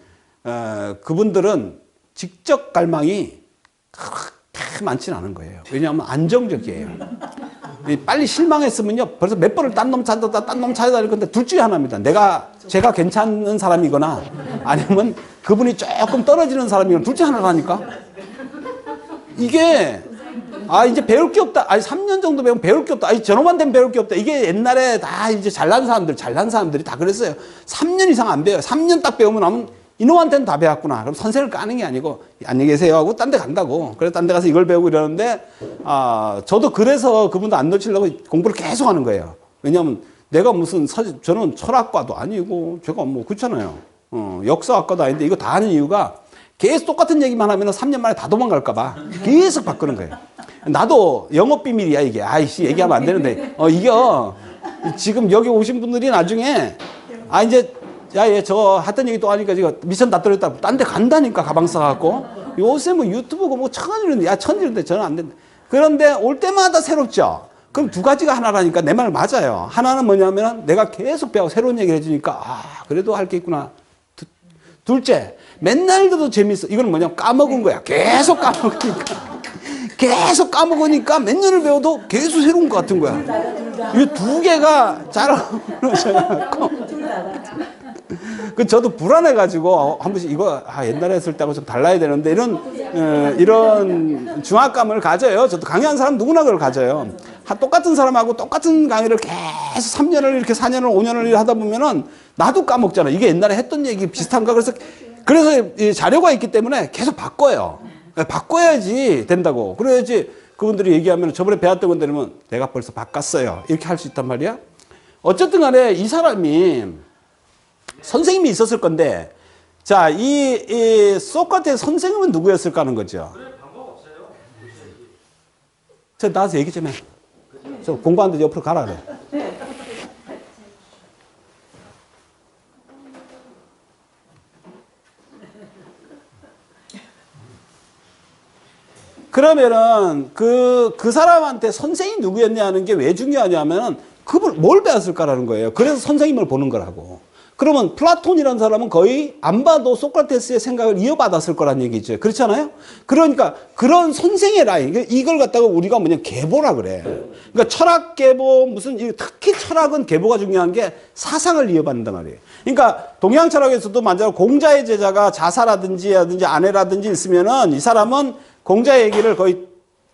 그분들은 직접 갈망이 그렇게 많지는 않은 거예요. 왜냐하면 안정적이에요. 빨리 실망했으면요, 벌써 몇 번을 딴 놈 찾아다 닐 건데 둘 중에 하나입니다. 제가 괜찮은 사람이거나 아니면 그분이 조금 떨어지는 사람이거나 둘 중에 하나라니까. 이게, 이제 배울 게 없다. 3년 정도 배우면 배울 게 없다. 저놈한테는 배울 게 없다. 이게 옛날에 다 이제 잘난 사람들이 다 그랬어요. 3년 이상 안 배워요. 3년 딱 배우면 나면 이놈한테는 다 배웠구나. 그럼 선생을 까는 게 아니고, 안녕히 계세요 하고 딴 데 간다고. 그래서 딴 데 가서 이걸 배우고 이러는데, 저도 그래서 그분도 안 놓치려고 공부를 계속 하는 거예요. 왜냐하면 내가 저는 철학과도 아니고, 제가 그렇잖아요. 역사학과도 아닌데 이거 다 하는 이유가 계속 똑같은 얘기만 하면 3년 만에 다 도망갈까봐 계속 바꾸는 거예요. 나도 영업 비밀이야, 이게. 얘기하면 안 되는데. 지금 여기 오신 분들이 나중에, 이제, 얘 저거 했던 얘기 또 하니까 지금 미션 다 떨어졌다. 딴 데 간다니까, 가방 싸갖고. 요새 유튜브고 천일인데 저는 안 된다. 그런데 올 때마다 새롭죠? 그럼 두 가지가 하나라니까 내 말 맞아요. 하나는 뭐냐면 내가 계속 배우고 새로운 얘기를 해주니까, 그래도 할 게 있구나. 둘째, 맨날 들어도 재밌어. 이건 뭐냐면 까먹은 거야. 계속 까먹으니까 몇 년을 배워도 계속 새로운 것 같은 거야. 이 두 개가 잘 어우러져갖고. 저도 불안해가지고 한 번씩 이거 옛날에 했을 때하고 좀 달라야 되는데 이런 중압감을 가져요. 저도 강의하는 사람 누구나 그걸 가져요. 똑같은 사람하고 똑같은 강의를 계속 3년을 이렇게 4년을 5년을 하다 보면은 나도 까먹잖아. 이게 옛날에 했던 얘기 비슷한가? 그래서 이 자료가 있기 때문에 계속 바꿔요. 바꿔야지 된다고. 그래야지 그분들이 얘기하면 저번에 배웠던 건데는 내가 벌써 바꿨어요. 이렇게 할 수 있단 말이야. 어쨌든 간에 이 사람이 선생님이 있었을 건데, 자, 이 소크라테스 선생님은 누구였을까 하는 거죠. 저 나와서 얘기 좀 해. 저 공부하는데 옆으로 가라 그래. 그러면은 그 사람한테 선생이 누구였냐 하는 게 왜 중요하냐면은 그분 뭘 배웠을까라는 거예요. 그래서 선생님을 보는 거라고. 그러면 플라톤이라는 사람은 거의 안 봐도 소크라테스의 생각을 이어받았을 거란 얘기죠. 그렇잖아요? 그러니까 그런 선생의 라인, 이걸 갖다가 우리가 계보라 그래. 그러니까 철학 계보, 특히 철학은 계보가 중요한 게 사상을 이어받는단 말이에요. 그러니까 동양 철학에서도 만약 공자의 제자가 자사라든지 아내라든지 있으면은 이 사람은 공자의 얘기를 거의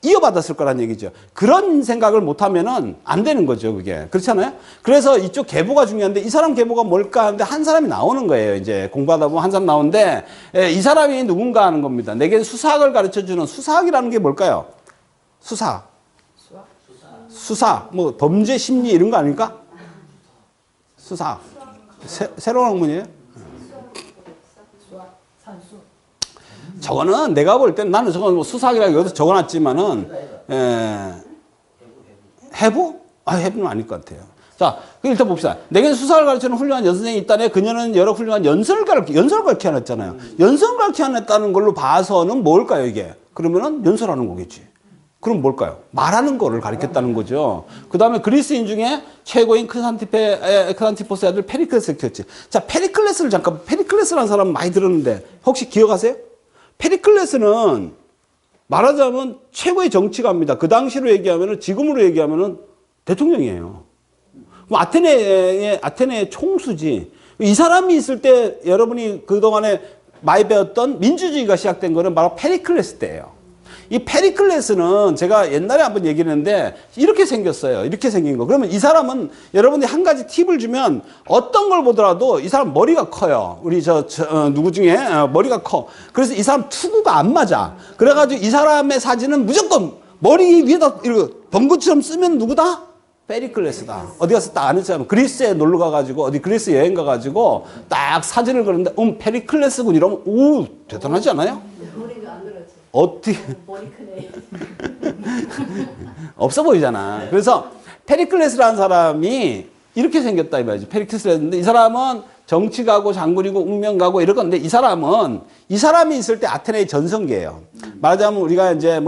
이어받았을 거란 얘기죠. 그런 생각을 못하면은 안 되는 거죠, 그게. 그렇잖아요? 그래서 이쪽 계보가 중요한데 이 사람 계보가 뭘까 하는데 한 사람이 나오는 거예요. 이제 공부하다 보면 한 사람 나오는데 이 사람이 누군가 하는 겁니다. 내게 수사학을 가르쳐 주는 수사학이라는 게 뭘까요? 수사학. 수사, 뭐 범죄 심리 이런 거 아닙니까? 수사. 새로운 학문이에요? 저거는 내가 볼 때는 나는 저건 뭐 수사학이라고 여기서 적어놨지만은, 해부? 해부는 아닐 것 같아요. 자, 일단 봅시다. 내게는 수사를 가르치는 훌륭한 여선생이 있다네. 그녀는 여러 훌륭한 연설을 가르쳐놨잖아요. 연설을 가르쳐놨다는 걸로 봐서는 뭘까요, 이게? 그러면은 연설하는 거겠지. 그럼 뭘까요? 말하는 거를 가르쳤다는 거죠. 그 다음에 그리스인 중에 최고인 크산티포스의 아들 페리클레스를 키웠지. 자, 페리클레스라는 사람 많이 들었는데, 혹시 기억하세요? 페리클레스는 말하자면 최고의 정치가입니다. 그 당시로 얘기하면은, 지금으로 얘기하면은 대통령이에요. 아테네의 총수지. 이 사람이 있을 때 여러분이 그동안에 많이 배웠던 민주주의가 시작된 거는 바로 페리클레스 때예요. 이 페리클레스는 제가 옛날에 한번 얘기를 했는데 이렇게 생겼어요. 이렇게 생긴 거. 그러면 이 사람은 여러분이 한 가지 팁을 주면 어떤 걸 보더라도 이 사람 머리가 커요. 우리 누구 중에 머리가 커. 그래서 이 사람 투구가 안 맞아. 그래가지고 이 사람의 사진은 무조건 머리 위에다 이렇게 번구처럼 쓰면 누구다? 페리클레스다. 어디 가서 딱 아는 사람, 그리스에 놀러 가가지고, 어디 그리스 여행 가가지고, 딱 사진을 그렸는데, 페리클레스군 이러면, 오, 대단하지 않아요? 머리가 안 들었지. 어떻게. 머리 크네. 없어 보이잖아. 그래서, 페리클레스라는 사람이 이렇게 생겼다, 이 말이지. 페리클레스였는데, 이 사람은 정치가고 장군이고 운명가고 이럴 건데, 이 사람이 있을 때 아테네의 전성기예요. 말하자면 우리가 이제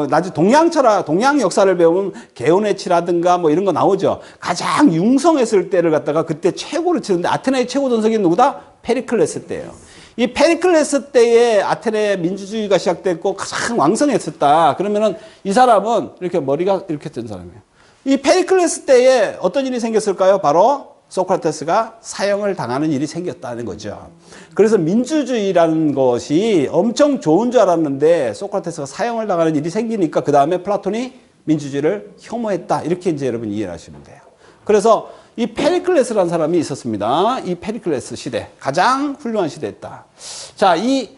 나중에 동양 역사를 배우면 게오네치라든가 뭐 이런 거 나오죠. 가장 융성했을 때를 갖다가 그때 최고로 치는데 아테네의 최고 전성기 누구다? 페리클레스 때예요. 이 페리클레스 때에 아테네 민주주의가 시작됐고 가장 왕성했었다. 그러면은 이 사람은 이렇게 머리가 이렇게 된 사람이에요. 이 페리클레스 때에 어떤 일이 생겼을까요? 바로 소크라테스가 사형을 당하는 일이 생겼다는 거죠. 그래서 민주주의라는 것이 엄청 좋은 줄 알았는데 소크라테스가 사형을 당하는 일이 생기니까 그 다음에 플라톤이 민주주의를 혐오했다. 이렇게 이제 여러분 이해를 하시면 돼요. 그래서 이 페리클레스라는 사람이 있었습니다. 이 페리클레스 시대. 가장 훌륭한 시대였다. 자, 이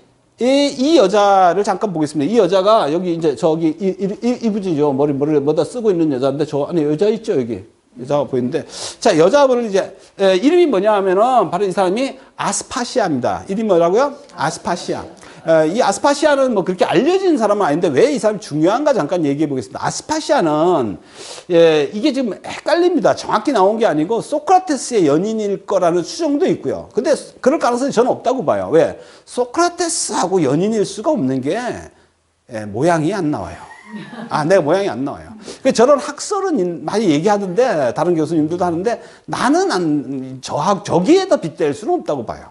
여자를 잠깐 보겠습니다. 이 여자가 여기 이제 이분이죠. 머리를 뭐다 쓰고 있는 여자인데 저 안에 여자 있죠, 여기. 여자가 보이는데, 자, 여자분은 이제, 이름이 뭐냐 하면은, 바로 이 사람이 아스파시아입니다. 이름이 뭐라고요? 아스파시아. 이 아스파시아는 뭐 그렇게 알려진 사람은 아닌데, 왜 이 사람이 중요한가 잠깐 얘기해 보겠습니다. 아스파시아는, 이게 지금 헷갈립니다. 정확히 나온 게 아니고, 소크라테스의 연인일 거라는 추정도 있고요. 근데 그럴 가능성이 저는 없다고 봐요. 왜? 소크라테스하고 연인일 수가 없는 게, 모양이 안 나와요. 내가 모양이 안 나와요. 저런 학설은 많이 얘기하던데, 다른 교수님들도 하는데, 나는 저기에다 빗댈 수는 없다고 봐요.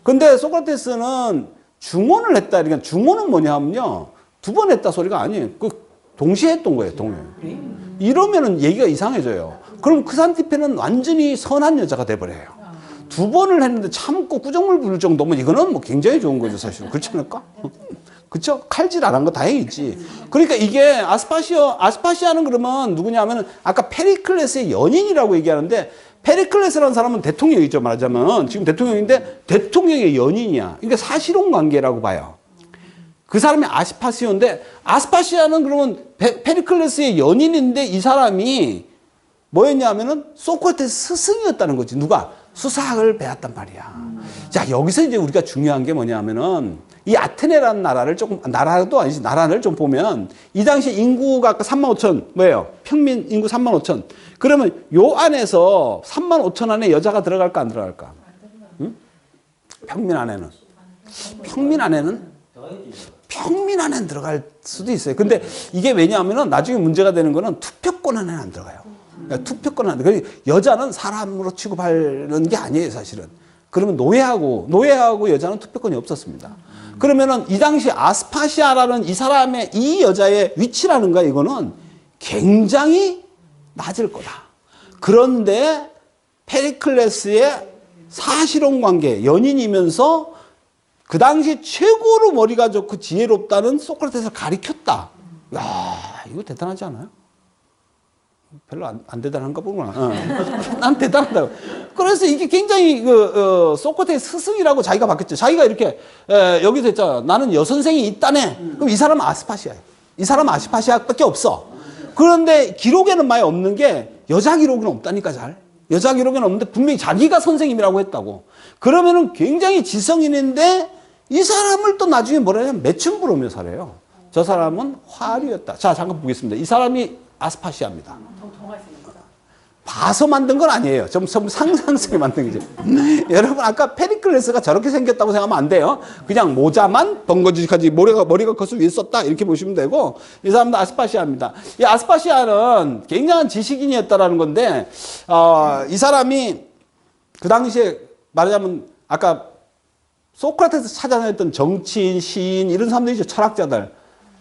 근데 소크라테스는 중언을 했다. 그러니까 중언은 뭐냐 하면요. 2번 했다 소리가 아니에요. 동시에 했던 거예요, 이러면은 얘기가 이상해져요. 그럼 크산티페는 완전히 선한 여자가 돼버려요. 2번을 했는데 참고 꾸정물 부를 정도면 이거는 뭐 굉장히 좋은 거죠, 사실. 그렇지 않을까? 그쵸? 칼질 안 한 거 다행이지. 그러니까 이게 아스파시아는 그러면 누구냐 하면 아까 페리클레스의 연인이라고 얘기하는데 페리클레스라는 사람은 대통령이죠, 말하자면. 지금 대통령인데 대통령의 연인이야. 그러니까 사실혼 관계라고 봐요. 그 사람이 아스파시아인데 아스파시아는 그러면 페리클레스의 연인인데 이 사람이 뭐였냐 하면은 소크라테스 스승이었다는 거지. 누가? 수사학을 배웠단 말이야. 자, 여기서 이제 우리가 중요한 게 뭐냐 하면은 이 아테네라는 나라도 아니지, 나라를 좀 보면 이 당시 인구가 아까 35,000, 뭐예요? 평민 인구 35,000. 그러면 요 안에서 35,000 안에 여자가 들어갈까 안 들어갈까? 응? 평민 안에는 들어갈 수도 있어요. 근데 이게 왜냐하면 나중에 문제가 되는 거는 투표권 안에는 안 들어가요. 투표권 안에. 그러니까 여자는 사람으로 취급하는 게 아니에요, 사실은. 그러면 노예하고 여자는 투표권이 없었습니다. 그러면은 이 당시 아스파시아라는 이 여자의 위치라는가 이거는 굉장히 낮을 거다. 그런데 페리클레스의 사실혼 관계, 연인이면서 그 당시 최고로 머리가 좋고 지혜롭다는 소크라테스를 가리켰다. 야, 이거 대단하지 않아요? 별로 안 대단한가 보구나. 난 대단하다고. 그래서 이게 굉장히 소크라테스 스승이라고 자기가 바뀌었죠. 자기가 이렇게 여기서 했잖아. 나는 여선생이 있다네. 그럼 이 사람은 아스파시아예요. 이 사람은 아스파시아밖에 없어. 그런데 기록에는 많이 없는 게 여자 기록은 없다니까 잘. 여자 기록에는 없는데 분명히 자기가 선생님이라고 했다고. 그러면은 굉장히 지성인인데 이 사람을 또 나중에 뭐라 하냐면 매춘부로 묘사해요. 저 사람은 화류였다. 자, 잠깐 보겠습니다. 이 사람이 아스파시아입니다. 봐서 만든 건 아니에요. 좀 상상성에 만든 거죠. 여러분 아까 페리클레스가 저렇게 생겼다고 생각하면 안 돼요. 그냥 모자만 번거지까지 머리가 커서 위에 썼다 이렇게 보시면 되고 이 사람도 아스파시아입니다. 이 아스파시아는 굉장한 지식인이었다라는 건데 이 사람이 그 당시에 말하자면 아까 소크라테스 찾아냈던 정치인, 시인 이런 사람들이죠. 철학자들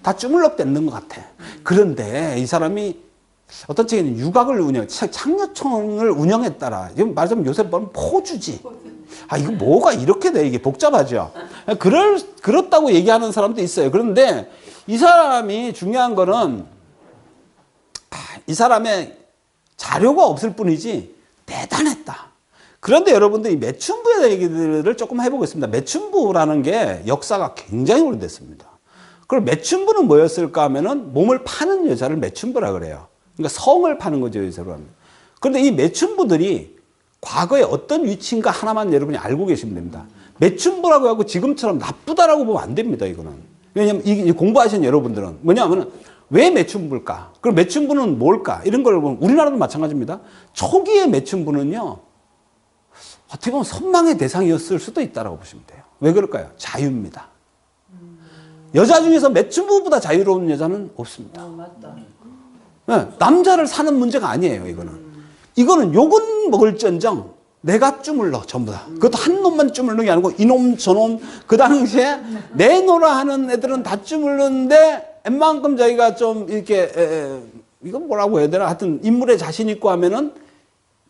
다 주물럭댔는 것 같아. 그런데 이 사람이 어떤 책에는 유곽을 창녀촌을 운영했다라. 지금 말하자면 요새 보면 포주지. 아, 이거 뭐가 이렇게 돼? 이게 복잡하죠. 그렇다고 얘기하는 사람도 있어요. 그런데 이 사람이 중요한 거는 이 사람의 자료가 없을 뿐이지 대단했다. 그런데 여러분들 이 매춘부에 대한 얘기들을 조금 해보겠습니다. 매춘부라는 게 역사가 굉장히 오래됐습니다. 그럼 매춘부는 뭐였을까 하면은 몸을 파는 여자를 매춘부라 그래요. 그러니까 성을 파는 거죠, 여기서로 하면. 그런데 이 매춘부들이 과거에 어떤 위치인가 하나만 여러분이 알고 계시면 됩니다. 매춘부라고 하고 지금처럼 나쁘다라고 보면 안 됩니다, 이거는. 왜냐하면 이 공부하신 여러분들은 뭐냐면 왜 매춘부일까? 그럼 매춘부는 뭘까? 이런 걸 보면 우리나라도 마찬가지입니다. 초기의 매춘부는요, 어떻게 보면 선망의 대상이었을 수도 있다라고 보시면 돼요. 왜 그럴까요? 자유입니다. 여자 중에서 매춘부보다 자유로운 여자는 없습니다. 맞다. 네, 남자를 사는 문제가 아니에요, 이거는. 이거는 욕은 먹을지언정 내가 주물러, 전부 다. 그것도 한 놈만 주물르는 게 아니고 이놈, 저놈, 그 당시에 내노라 하는 애들은 다 주물르는데 웬만큼 자기가 좀 이렇게, 이건 뭐라고 해야 되나? 하여튼 인물에 자신 있고 하면은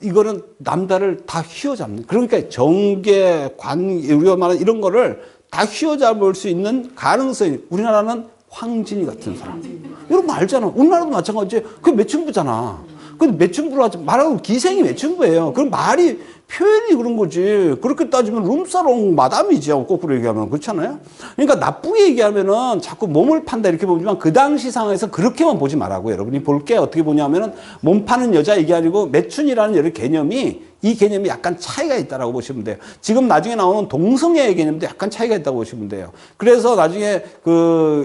이거는 남자를 다 휘어잡는. 그러니까 정계, 우리가 말하는 이런 거를 다 휘어잡을 수 있는 가능성이, 우리나라는 황진이 같은 사람. 여러분 알잖아. 우리나라도 마찬가지지. 그게 매춘부잖아. 근데 매춘부로 하지 말하고 기생이 매춘부예요. 그럼 말이 표현이 그런 거지. 그렇게 따지면 룸사롱 마담이지. 거꾸로 얘기하면. 그렇잖아요. 그러니까 나쁘게 얘기하면은 자꾸 몸을 판다 이렇게 보지만 그 당시 상황에서 그렇게만 보지 말라고. 여러분이 볼 게 어떻게 보냐면은 몸 파는 여자 얘기 아니고 매춘이라는 여러 개념이 이 개념이 약간 차이가 있다라고 보시면 돼요. 지금 나중에 나오는 동성애의 개념도 약간 차이가 있다고 보시면 돼요. 그래서 나중에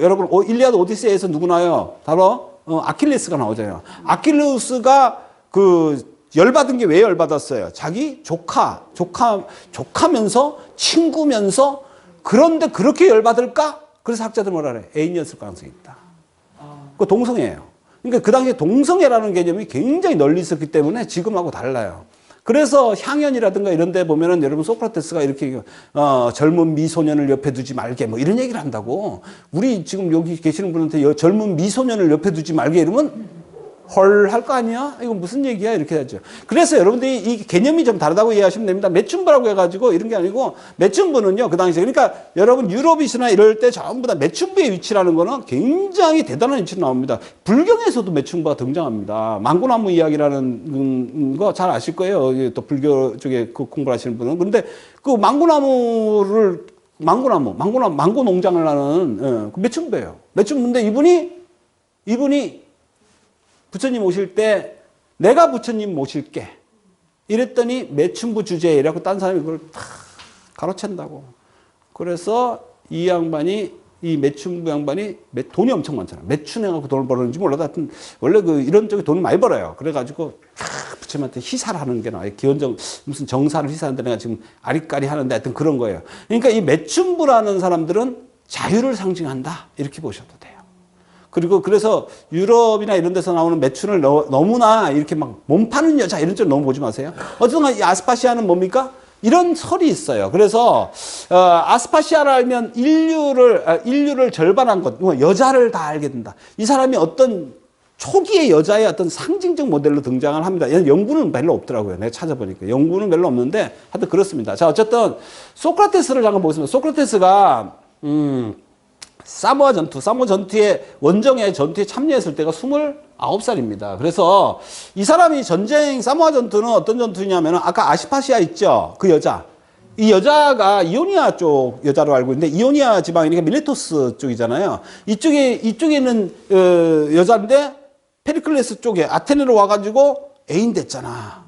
여러분 일리아드 오디세이에서 누구 나와요? 바로 아킬레스가 나오잖아요. 아킬레스가 열받은 게 왜 열받았어요? 자기 조카면서 친구면서 그런데 그렇게 열받을까? 그래서 학자들 뭐라 그래? 애인이었을 가능성이 있다. 그 동성애예요. 그러니까 그 당시에 동성애라는 개념이 굉장히 널리 있었기 때문에 지금하고 달라요. 그래서 향연이라든가 이런 데 보면은 여러분 소크라테스가 이렇게 젊은 미소년을 옆에 두지 말게 뭐 이런 얘기를 한다고. 우리 지금 여기 계시는 분한테 젊은 미소년을 옆에 두지 말게 이러면 헐 할 거 아니야? 이거 무슨 얘기야? 이렇게 하죠. 그래서 여러분들이 이 개념이 좀 다르다고 이해하시면 됩니다. 매춘부라고 해가지고 이런 게 아니고 매춘부는요, 그 당시에. 그러니까 여러분 유럽이시나 이럴 때 전부 다 매춘부의 위치라는 거는 굉장히 대단한 위치로 나옵니다. 불경에서도 매춘부가 등장합니다. 망고나무 이야기라는 거 잘 아실 거예요. 또 불교 쪽에 공부를 하시는 분은. 근데 그 망고 농장을 하는 그 매춘부예요. 매춘부인데 이분이 부처님 오실 때 내가 부처님 모실게 이랬더니 매춘부 주제에 이라고 딴 사람이 그걸 다 가로챈다고. 그래서 이 매춘부 양반이 돈이 엄청 많잖아. 매춘해갖고 돈을 벌었는지 몰라도 하여튼 원래 이런 쪽에 돈을 많이 벌어요. 그래가지고 부처님한테 희사를 하는 게 나와요. 기원정 무슨 정사를 희사하는데 내가 지금 아리까리 하는데 하여튼 그런 거예요. 그러니까 이 매춘부라는 사람들은 자유를 상징한다 이렇게 보셔도 돼요. 그리고 그래서 유럽이나 이런 데서 나오는 매춘을 너무나 이렇게 막 몸 파는 여자 이런 쪽으로 너무 보지 마세요. 어쨌든 이 아스파시아는 뭡니까? 이런 설이 있어요. 그래서 아스파시아를 알면 인류를 절반한 것, 여자를 다 알게 된다. 이 사람이 어떤 초기의 여자의 어떤 상징적 모델로 등장을 합니다. 얘는 연구는 별로 없더라고요. 내가 찾아보니까. 연구는 별로 없는데 하여튼 그렇습니다. 자, 어쨌든 소크라테스를 잠깐 보겠습니다. 소크라테스가 사모아 전투의 원정의 전투에 참여했을 때가 29살입니다. 그래서 이 사람이 사모아 전투는 어떤 전투냐면 아까 아스파시아 있죠? 그 여자. 이 여자가 이오니아 쪽 여자로 알고 있는데 이오니아 지방이니까 밀레토스 쪽이잖아요. 이쪽에 있는 여자인데 페리클레스 쪽에 아테네로 와가지고 애인 됐잖아.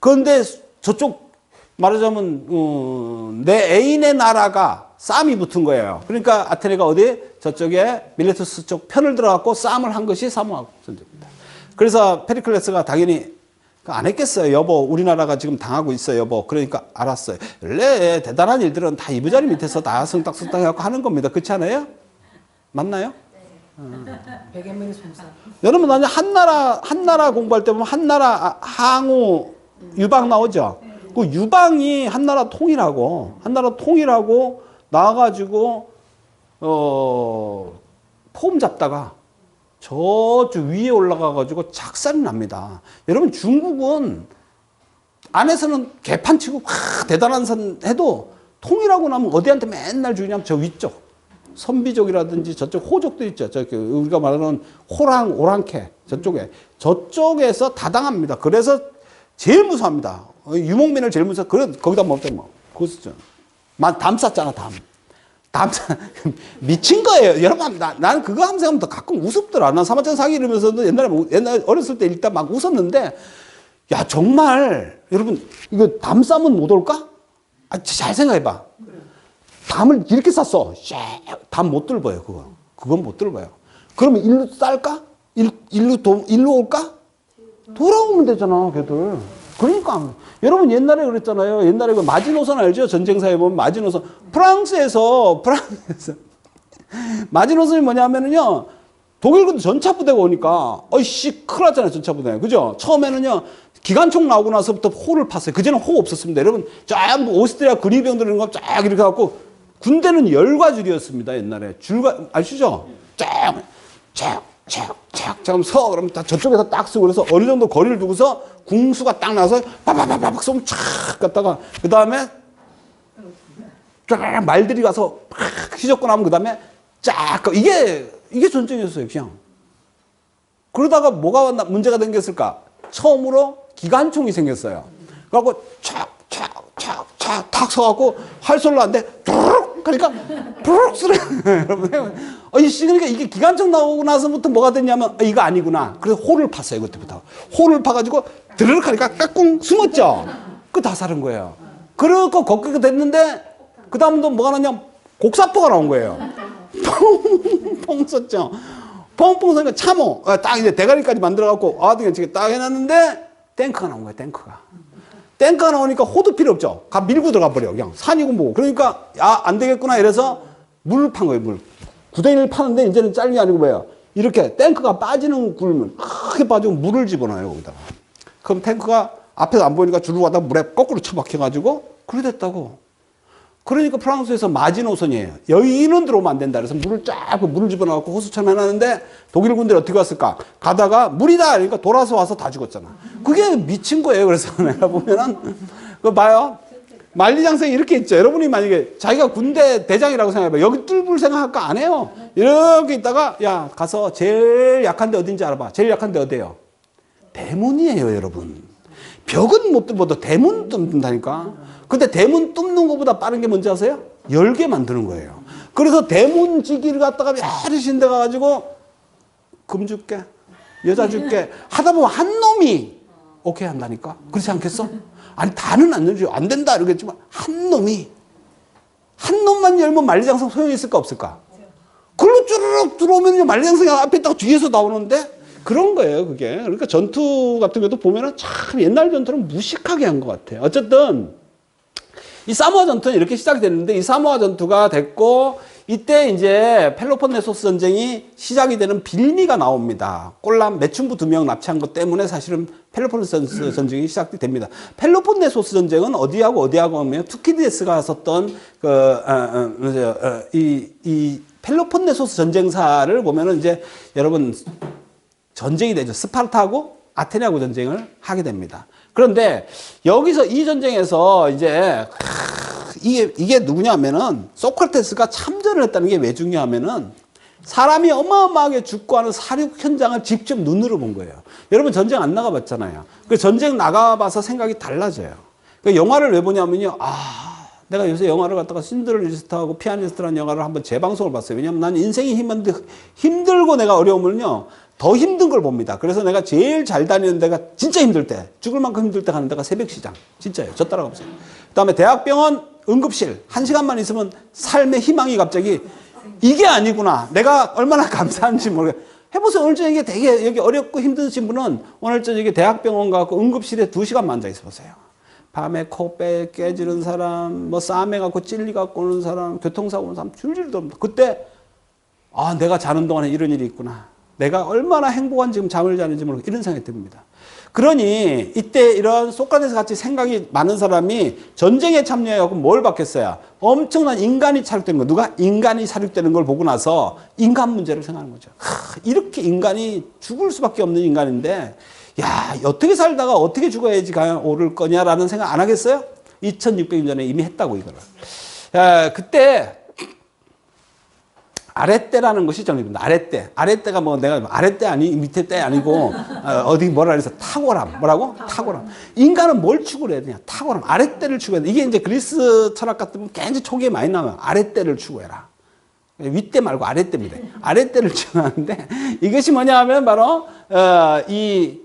그런데 저쪽 말하자면 내 애인의 나라가 싸움이 붙은 거예요. 그러니까 아테네가 어디 저쪽에 밀레투스 쪽 편을 들어갖고 싸움을 한 것이 사모아 전쟁입니다. 그래서 페리클레스가 당연히 안 했겠어요. 여보, 우리나라가 지금 당하고 있어요, 여보. 그러니까 알았어요. 원래 대단한 일들은 다 이부자리 밑에서 다 성딱성딱 해갖고 하는 겁니다. 그렇지 않아요? 맞나요? 백엔명의 송사. 여러분, 나는 한나라 공부할 때 보면 한나라 항우 유방 나오죠? 그 유방이 한나라 통일하고 나와가지고, 폼 잡다가 저쪽 위에 올라가가지고 작살이 납니다. 여러분, 중국은 안에서는 개판치고 대단한 선 해도 통일하고 나면 어디한테 맨날 주냐면 저 위쪽. 선비족이라든지 저쪽 호족도 있죠. 저기 우리가 말하는 호랑, 오랑캐 저쪽에서 다 당합니다. 그래서 제일 무서워합니다. 유목민을 제일 무서워. 그래 거기다 뭐 그거죠. 담 쌌잖아, 담. 미친 거예요. 여러분, 나는 그거 하면 생각하면 가끔 우습더라. 난 사마천 사기 이러면서도 옛날에 어렸을 때 일단 막 웃었는데, 야, 정말, 여러분, 이거 담 싸면 못 올까? 잘 생각해봐. 담을 이렇게 쌌어. 담 못 들어봐요, 그거. 그건 못 들어봐요. 그러면 일로 쌀까? 일로 올까? 돌아오면 되잖아, 걔들. 그러니까. 여러분, 옛날에 그랬잖아요. 옛날에 그 마지노선 알죠? 전쟁사에 보면 마지노선. 프랑스에서 마지노선이 뭐냐면은요, 독일군도 전차부대가 오니까, 어이씨, 큰일 났잖아요, 전차부대. 그죠? 처음에는요, 기관총 나오고 나서부터 호를 팠어요. 그전에는 호 없었습니다. 여러분, 쫙 오스트리아 근위병들 이런 거 쫙 이렇게 갖고, 군대는 열과 줄이었습니다, 옛날에. 아시죠? 쫙 서, 그러면 다 저쪽에서 딱 쓰고, 그래서 어느 정도 거리를 두고서 궁수가 딱 나서, 빠바바박 쏘면 촥 갔다가, 그 다음에, 쫙 말들이 가서 팍 휘젓고 나면 그 다음에 쫙, 이게 전쟁이었어요, 그냥. 그러다가 뭐가 문제가 생겼을까? 처음으로 기관총이 생겼어요. 그래갖고 착 탁 서갖고 활 쏠러 하는데 뚜룩 그러니까 푸룩 쓰러 여러분 그러니까 이게 기관총 나오고 나서부터 뭐가 됐냐면 이거 아니구나. 그래서 호를 팠어요. 그때부터 호를 파가지고 드르륵 하니까 까꿍 숨었죠. 그 다 사는 거예요. 그러고 걷게 됐는데 그 다음도 뭐가 나냐 곡사포가 나온 거예요. 펑펑 썼죠. 펑펑 쓰니까 참호 딱 이제 대가리까지 만들어갖고 등에 딱 해놨는데 탱크가 나온 거예요. 탱크가 나오니까 호도 필요 없죠. 밀고 들어가 버려. 그냥 산이고 뭐고. 그러니까 안 되겠구나 이래서 물을 판 거예요. 물. 구덩이를 파는데 이제는 짤이 아니고 뭐예요. 이렇게 탱크가 빠지는 굴물 크게 빠지고 물을 집어넣어요. 거기다가. 그럼 탱크가 앞에서 안 보이니까 줄로 가다가 물에 거꾸로 처박혀가지고 그래 됐다고. 그러니까 프랑스에서 마지노선이에요. 여기는 들어오면 안 된다. 그래서 물을 집어넣고 호수처럼 해놨는데 독일 군들이 어떻게 왔을까? 가다가 물이다! 그러니까 돌아서 와서 다 죽었잖아. 그게 미친 거예요. 그래서 내가 보면은, 그거 봐요. 만리장성이 이렇게 있죠. 여러분이 만약에 자기가 군대 대장이라고 생각해봐. 여기 뚫을 생각할까? 안 해요. 이렇게 있다가, 야, 가서 제일 약한 데 어딘지 알아봐. 제일 약한 데 어디예요? 대문이에요, 여러분. 벽은 못 뚫어도 대문 뚫는다니까. 근데 대문 뚫는 것보다 빠른 게 뭔지 아세요? 열게 만드는 거예요. 그래서 대문지기를 갖다가 야르신 데 가가지고 금 줄게, 여자 줄게 하다 보면 한 놈이 오케이 한다니까. 그렇지 않겠어? 아니 다는 안 열죠. 안 된다 이러겠지만 한 놈만 열면 만리장성 소용이 있을까 없을까? 그걸로 쭈르륵 들어오면 만리장성이 앞에 있다가 뒤에서 나오는데 그런 거예요, 그게. 그러니까 전투 같은 것도 보면은 참 옛날 전투는 무식하게 한 것 같아요. 어쨌든 이 사모아 전투는 이렇게 시작이 됐는데 이 사모아 전투가 됐고 이때 이제 펠로폰네소스 전쟁이 시작이 되는 빌미가 나옵니다. 꼴람 매춘부 2명 납치한 것 때문에 사실은 펠로폰네소스 전쟁이 시작이 됩니다. 펠로폰네소스 전쟁은 어디하고 하면 투키디데스가 썼던 이 펠로폰네소스 전쟁사를 보면은 이제 여러분 전쟁이 되죠. 스파르타하고 아테네하고 전쟁을 하게 됩니다. 그런데 여기서 이 전쟁에서 이제 이게 누구냐면은 소크라테스가 참전을 했다는 게 왜 중요하면은 사람이 어마어마하게 죽고 하는 사륙 현장을 직접 눈으로 본 거예요. 여러분 전쟁 안 나가봤잖아요. 그 전쟁 나가봐서 생각이 달라져요. 그 영화를 왜 보냐면요. 내가 요새 영화를 갖다가 신드러리스트하고 피아니스트라는 영화를 한번 재방송을 봤어요. 왜냐면 난 인생이 힘들고 내가 어려우면요. 더 힘든 걸 봅니다. 그래서 내가 제일 잘 다니는 데가 진짜 힘들 때, 죽을 만큼 힘들 때 가는 데가 새벽시장. 진짜예요. 저 따라가보세요. 그 다음에 대학병원 응급실. 1시간만 있으면 삶의 희망이 갑자기 이게 아니구나. 내가 얼마나 감사한지 모르겠어요. 해보세요. 오늘 저녁에 되게 여기 어렵고 힘드신 분은 오늘 저녁에 대학병원 가고 응급실에 2시간만 앉아 있어 보세요. 밤에 코 깨지는 사람, 뭐 싸매 갖고 찔리 갖고 오는 사람, 교통사고 오는 사람 줄줄이 없다. 그때 아 내가 자는 동안에 이런 일이 있구나. 내가 얼마나 행복한 지금 잠을 자는지 모르고 이런 생각이 듭니다. 그러니 이때 이런 소크라테스 같이 생각이 많은 사람이 전쟁에 참여해갖고 뭘 받겠어요? 엄청난 인간이 살육되는 거. 누가? 인간이 살육되는 걸 보고 나서 인간 문제를 생각하는 거죠. 이렇게 인간이 죽을 수밖에 없는 인간인데 야 어떻게 살다가 어떻게 죽어야지 오를 거냐라는 생각 안 하겠어요? 2600년 전에 이미 했다고 이거를. 그때 아랫대라는 것이 정립입니다. 아랫대. 아랫대가 뭐 내가 아랫대 아니 밑에 대 아니고 어디 뭐라 그래서 탁월함. 뭐라고? 탁월함. 인간은 뭘 추구해야 되냐? 탁월함. 아랫대를 추구해야 돼. 이게 이제 그리스 철학 같으면 굉장히 초기에 많이 나와요. 아랫대를 추구해라. 윗대 말고 아랫대입니다. 아랫대를 추구하는데 이것이 뭐냐 하면 바로 이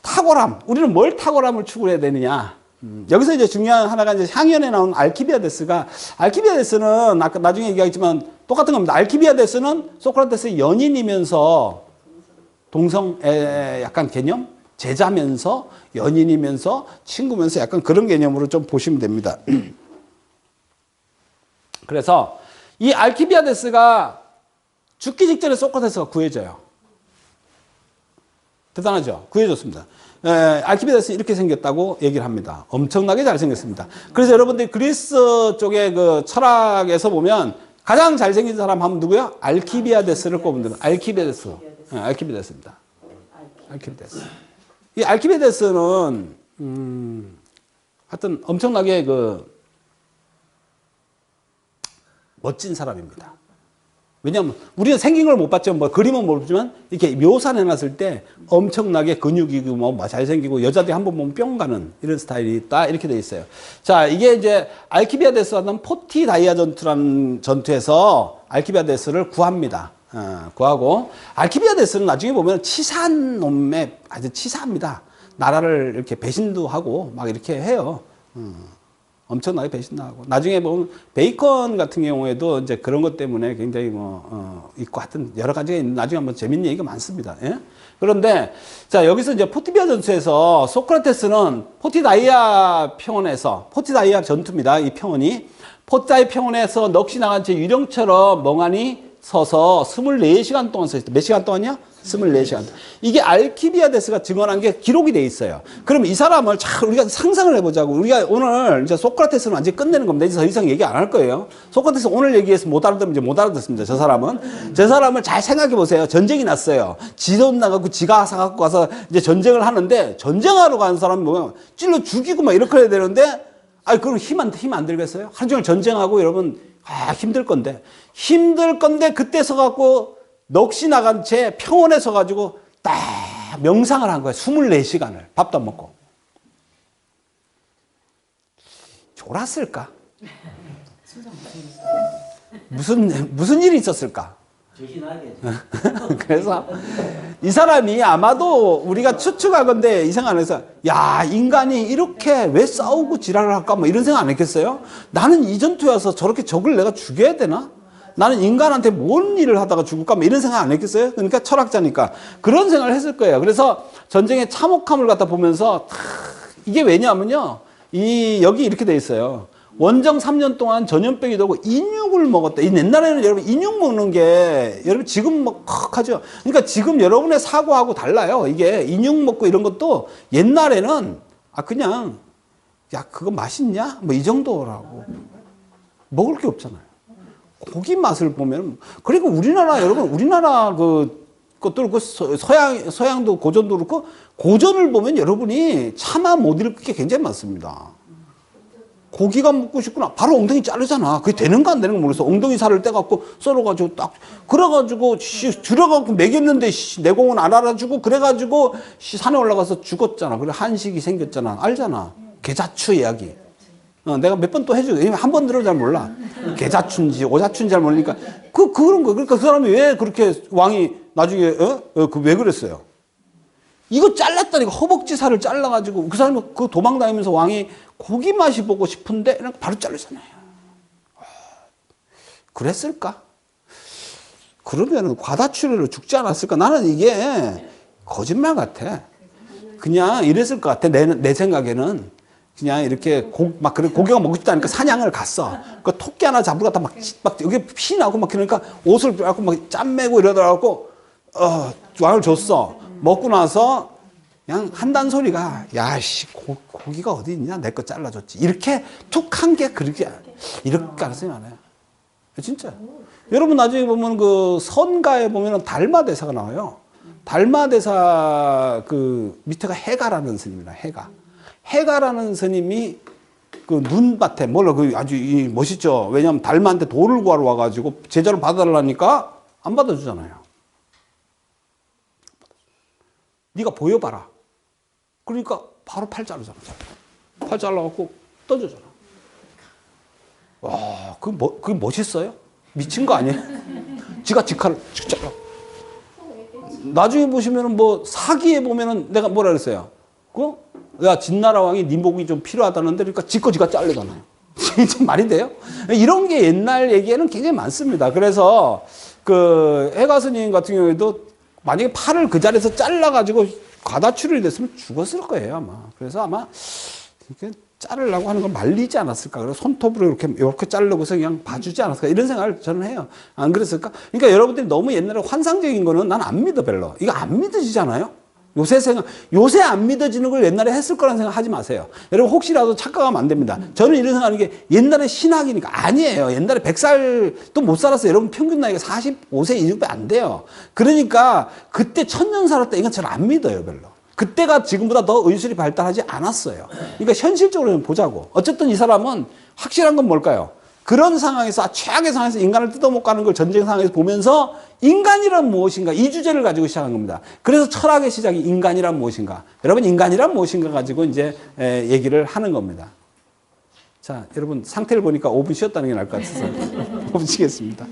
탁월함. 우리는 뭘 탁월함을 추구해야 되느냐? 여기서 이제 중요한 하나가 이제 향연에 나온 알키비아데스는 아까 나중에 얘기하겠지만 똑같은 겁니다. 알키비아데스는 소크라테스의 연인이면서 동성애 약간 개념? 제자면서 연인이면서 친구면서 약간 그런 개념으로 좀 보시면 됩니다. 그래서 이 알키비아데스가 죽기 직전에 소크라테스가 구해져요. 대단하죠? 구해줬습니다. 알키비아데스는 이렇게 생겼다고 얘기를 합니다. 엄청나게 잘생겼습니다. 그래서 여러분들이 그리스 쪽의 그 철학에서 보면 가장 잘생긴 사람 하면 누구야? 알키비아데스를 꼽으면 됩니다. 알키비아데스. 알키비아데스입니다. 알키비아데스. 이 알키비아데스는, 하여튼 엄청나게 멋진 사람입니다. 왜냐하면 우리는 생긴 걸 못 봤지만 뭐 그림은 모르지만 이렇게 묘사를 해놨을 때 엄청나게 근육이고 뭐 잘생기고 여자들이 한번 보면 뿅 가는 이런 스타일이 있다 이렇게 돼 있어요. 자 이게 이제 알키비아데스가 하던 포티다이아 전투라는 전투에서 알키비아데스를 구합니다. 구하고 알키비아데스는 나중에 보면 치사한 놈에 아주 치사합니다. 나라를 이렇게 배신도 하고 막 이렇게 해요. 엄청나게 배신도 하고 나중에 보면 베이컨 같은 경우에도 이제 그런 것 때문에 굉장히 있고 하여튼 여러 가지가 있는 나중에 한번 재밌는 얘기가 많습니다. 예? 그런데 자 여기서 이제 포티비아 전투에서 소크라테스는 포티다이아 전투입니다. 이 평원이 포티다이아 평원에서 넋이 나간 채 유령처럼 멍하니 서서 24시간 동안 서 있다. 몇 시간 동안요? 24시간. 이게 알키비아데스가 증언한 게 기록이 돼 있어요. 그럼 이 사람을 잘 우리가 상상을 해보자고. 우리가 오늘 이제 소크라테스는 완전히 끝내는 겁니다. 이제 더 이상 얘기 안 할 거예요. 소크라테스 오늘 얘기해서 못 알아들으면 이제 못 알아듣습니다. 저 사람을 잘 생각해 보세요. 전쟁이 났어요. 지도 나가고 지가 사갖고 가서 이제 전쟁을 하는데 전쟁하러 가는 사람이 뭐야? 찔러 죽이고 막 이렇게 해야 되는데 그럼 힘 안 들겠어요? 하루 종일 전쟁하고 여러분 힘들 건데 그때 서갖고 넋이 나간 채 평원에 서가지고 딱 명상을 한 거예요. 24시간을. 밥도 안 먹고. 졸았을까? 무슨 일이 있었을까? 그래서 이 사람이 아마도 우리가 추측하건대 이 생각 안 해서 야 인간이 이렇게 왜 싸우고 지랄을 할까 뭐 이런 생각 안 했겠어요? 나는 이 전투에 와서 저렇게 적을 내가 죽여야 되나? 나는 인간한테 뭔 일을 하다가 죽을까? 뭐 이런 생각 안 했겠어요? 그러니까 철학자니까. 그런 생각을 했을 거예요. 그래서 전쟁의 참혹함을 갖다 보면서, 이게 왜냐하면요. 여기 이렇게 돼 있어요. 원정 3년 동안 전염병이 돌고 인육을 먹었다. 옛날에는 여러분 인육 먹는 게, 여러분 지금 뭐 하죠. 그러니까 지금 여러분의 사고하고 달라요. 이게 인육 먹고 이런 것도 옛날에는, 그냥, 야, 그거 맛있냐? 뭐 이 정도라고. 먹을 게 없잖아요. 고기 맛을 보면 그리고 우리나라 여러분 우리나라 것도 그렇고 서양도 고전도 그렇고 고전을 보면 여러분이 차마 못 읽을 게 굉장히 많습니다. 고기가 먹고 싶구나 바로 엉덩이 자르잖아. 그게 되는가 안 되는 가 모르겠어. 엉덩이 살을 떼갖고 썰어가지고 딱 그래가지고 들어가고 먹였는데 내공은 안 알아주고 그래가지고 산에 올라가서 죽었잖아. 그래 한식이 생겼잖아. 알잖아. 계자추 이야기. 내가 몇 번 또 해줘. 한 번 들어도 잘 몰라. 계자춘지, 오자춘지 잘 모르니까. 그런 거. 그러니까 그 사람이 왜 그렇게 왕이 나중에, 왜 그랬어요? 이거 잘랐다니까. 허벅지살을 잘라가지고 그 사람이 그 도망다니면서 왕이 고기 맛이 보고 싶은데 바로 자르잖아요. 그랬을까? 그러면 과다출혈로 죽지 않았을까? 나는 이게 거짓말 같아. 그냥 이랬을 것 같아. 내 생각에는. 그냥 이렇게 고기가 먹고 싶다니까 사냥을 갔어. 그 토끼 하나 잡으러 갔다 막 여기 피 나고 막 그러니까 옷을 빼고 막 짬매고 이러더라고. 왕을 줬어. 먹고 나서 그냥 한단 소리가 야씨 고기가 어디 있냐? 내 거 잘라줬지. 이렇게 툭 한 게 그렇게 이럴 가능성이 많아요. 진짜. 여러분 나중에 보면 그 선가에 보면은 달마대사가 나와요. 달마대사 그 밑에가 해가라는 스님이라 해가라는 스님이 그 눈밭에 몰라 그 아주 멋있죠. 왜냐하면 달마한테 돌을 구하러 와가지고 제자를 받아달라니까 안 받아주잖아요. 네가 보여봐라. 그러니까 바로 팔 자르잖아. 팔 잘라갖고 던져잖아. 와, 그게 멋있어요? 미친 거 아니에요? 지가 직칼을 잘라. 나중에 보시면은 뭐 사기에 보면은 내가 뭐라 그랬어요? 야, 진나라 왕이 네 목이 좀 필요하다는데 그러니까 지가 자르잖아요. 진짜 말이 돼요? 이런 게 옛날 얘기에는 굉장히 많습니다. 그래서 그 해가 스님 같은 경우에도 만약에 팔을 그 자리에서 잘라가지고 과다출혈이 됐으면 죽었을 거예요, 아마. 그래서 아마 이렇게 자르려고 하는 걸 말리지 않았을까. 그래서 손톱으로 이렇게 자르고서 그냥 봐주지 않았을까. 이런 생각을 저는 해요. 안 그랬을까? 그러니까 여러분들이 너무 옛날에 환상적인 거는 난 안 믿어, 별로. 이거 안 믿어지잖아요? 요새 안 믿어지는 걸 옛날에 했을 거라는 생각 하지 마세요. 여러분 혹시라도 착각하면 안 됩니다. 저는 이런 생각하는 게 옛날에 신학이니까 아니에요. 옛날에 100살도 못 살았어요. 여러분 평균 나이가 45세 이후밖에 안 돼요. 그러니까 그때 1000년 살았다 이건 저는 안 믿어요, 별로. 그때가 지금보다 더 의술이 발달하지 않았어요. 그러니까 현실적으로 좀 보자고. 어쨌든 이 사람은 확실한 건 뭘까요? 그런 상황에서 최악의 상황에서 인간을 뜯어먹고 가는 걸 전쟁 상황에서 보면서 인간이란 무엇인가 이 주제를 가지고 시작한 겁니다. 그래서 철학의 시작이 인간이란 무엇인가. 여러분 인간이란 무엇인가 가지고 이제 얘기를 하는 겁니다. 자, 여러분 상태를 보니까 5분 쉬었다는 게 나을 것 같아서 5분 쉬겠습니다.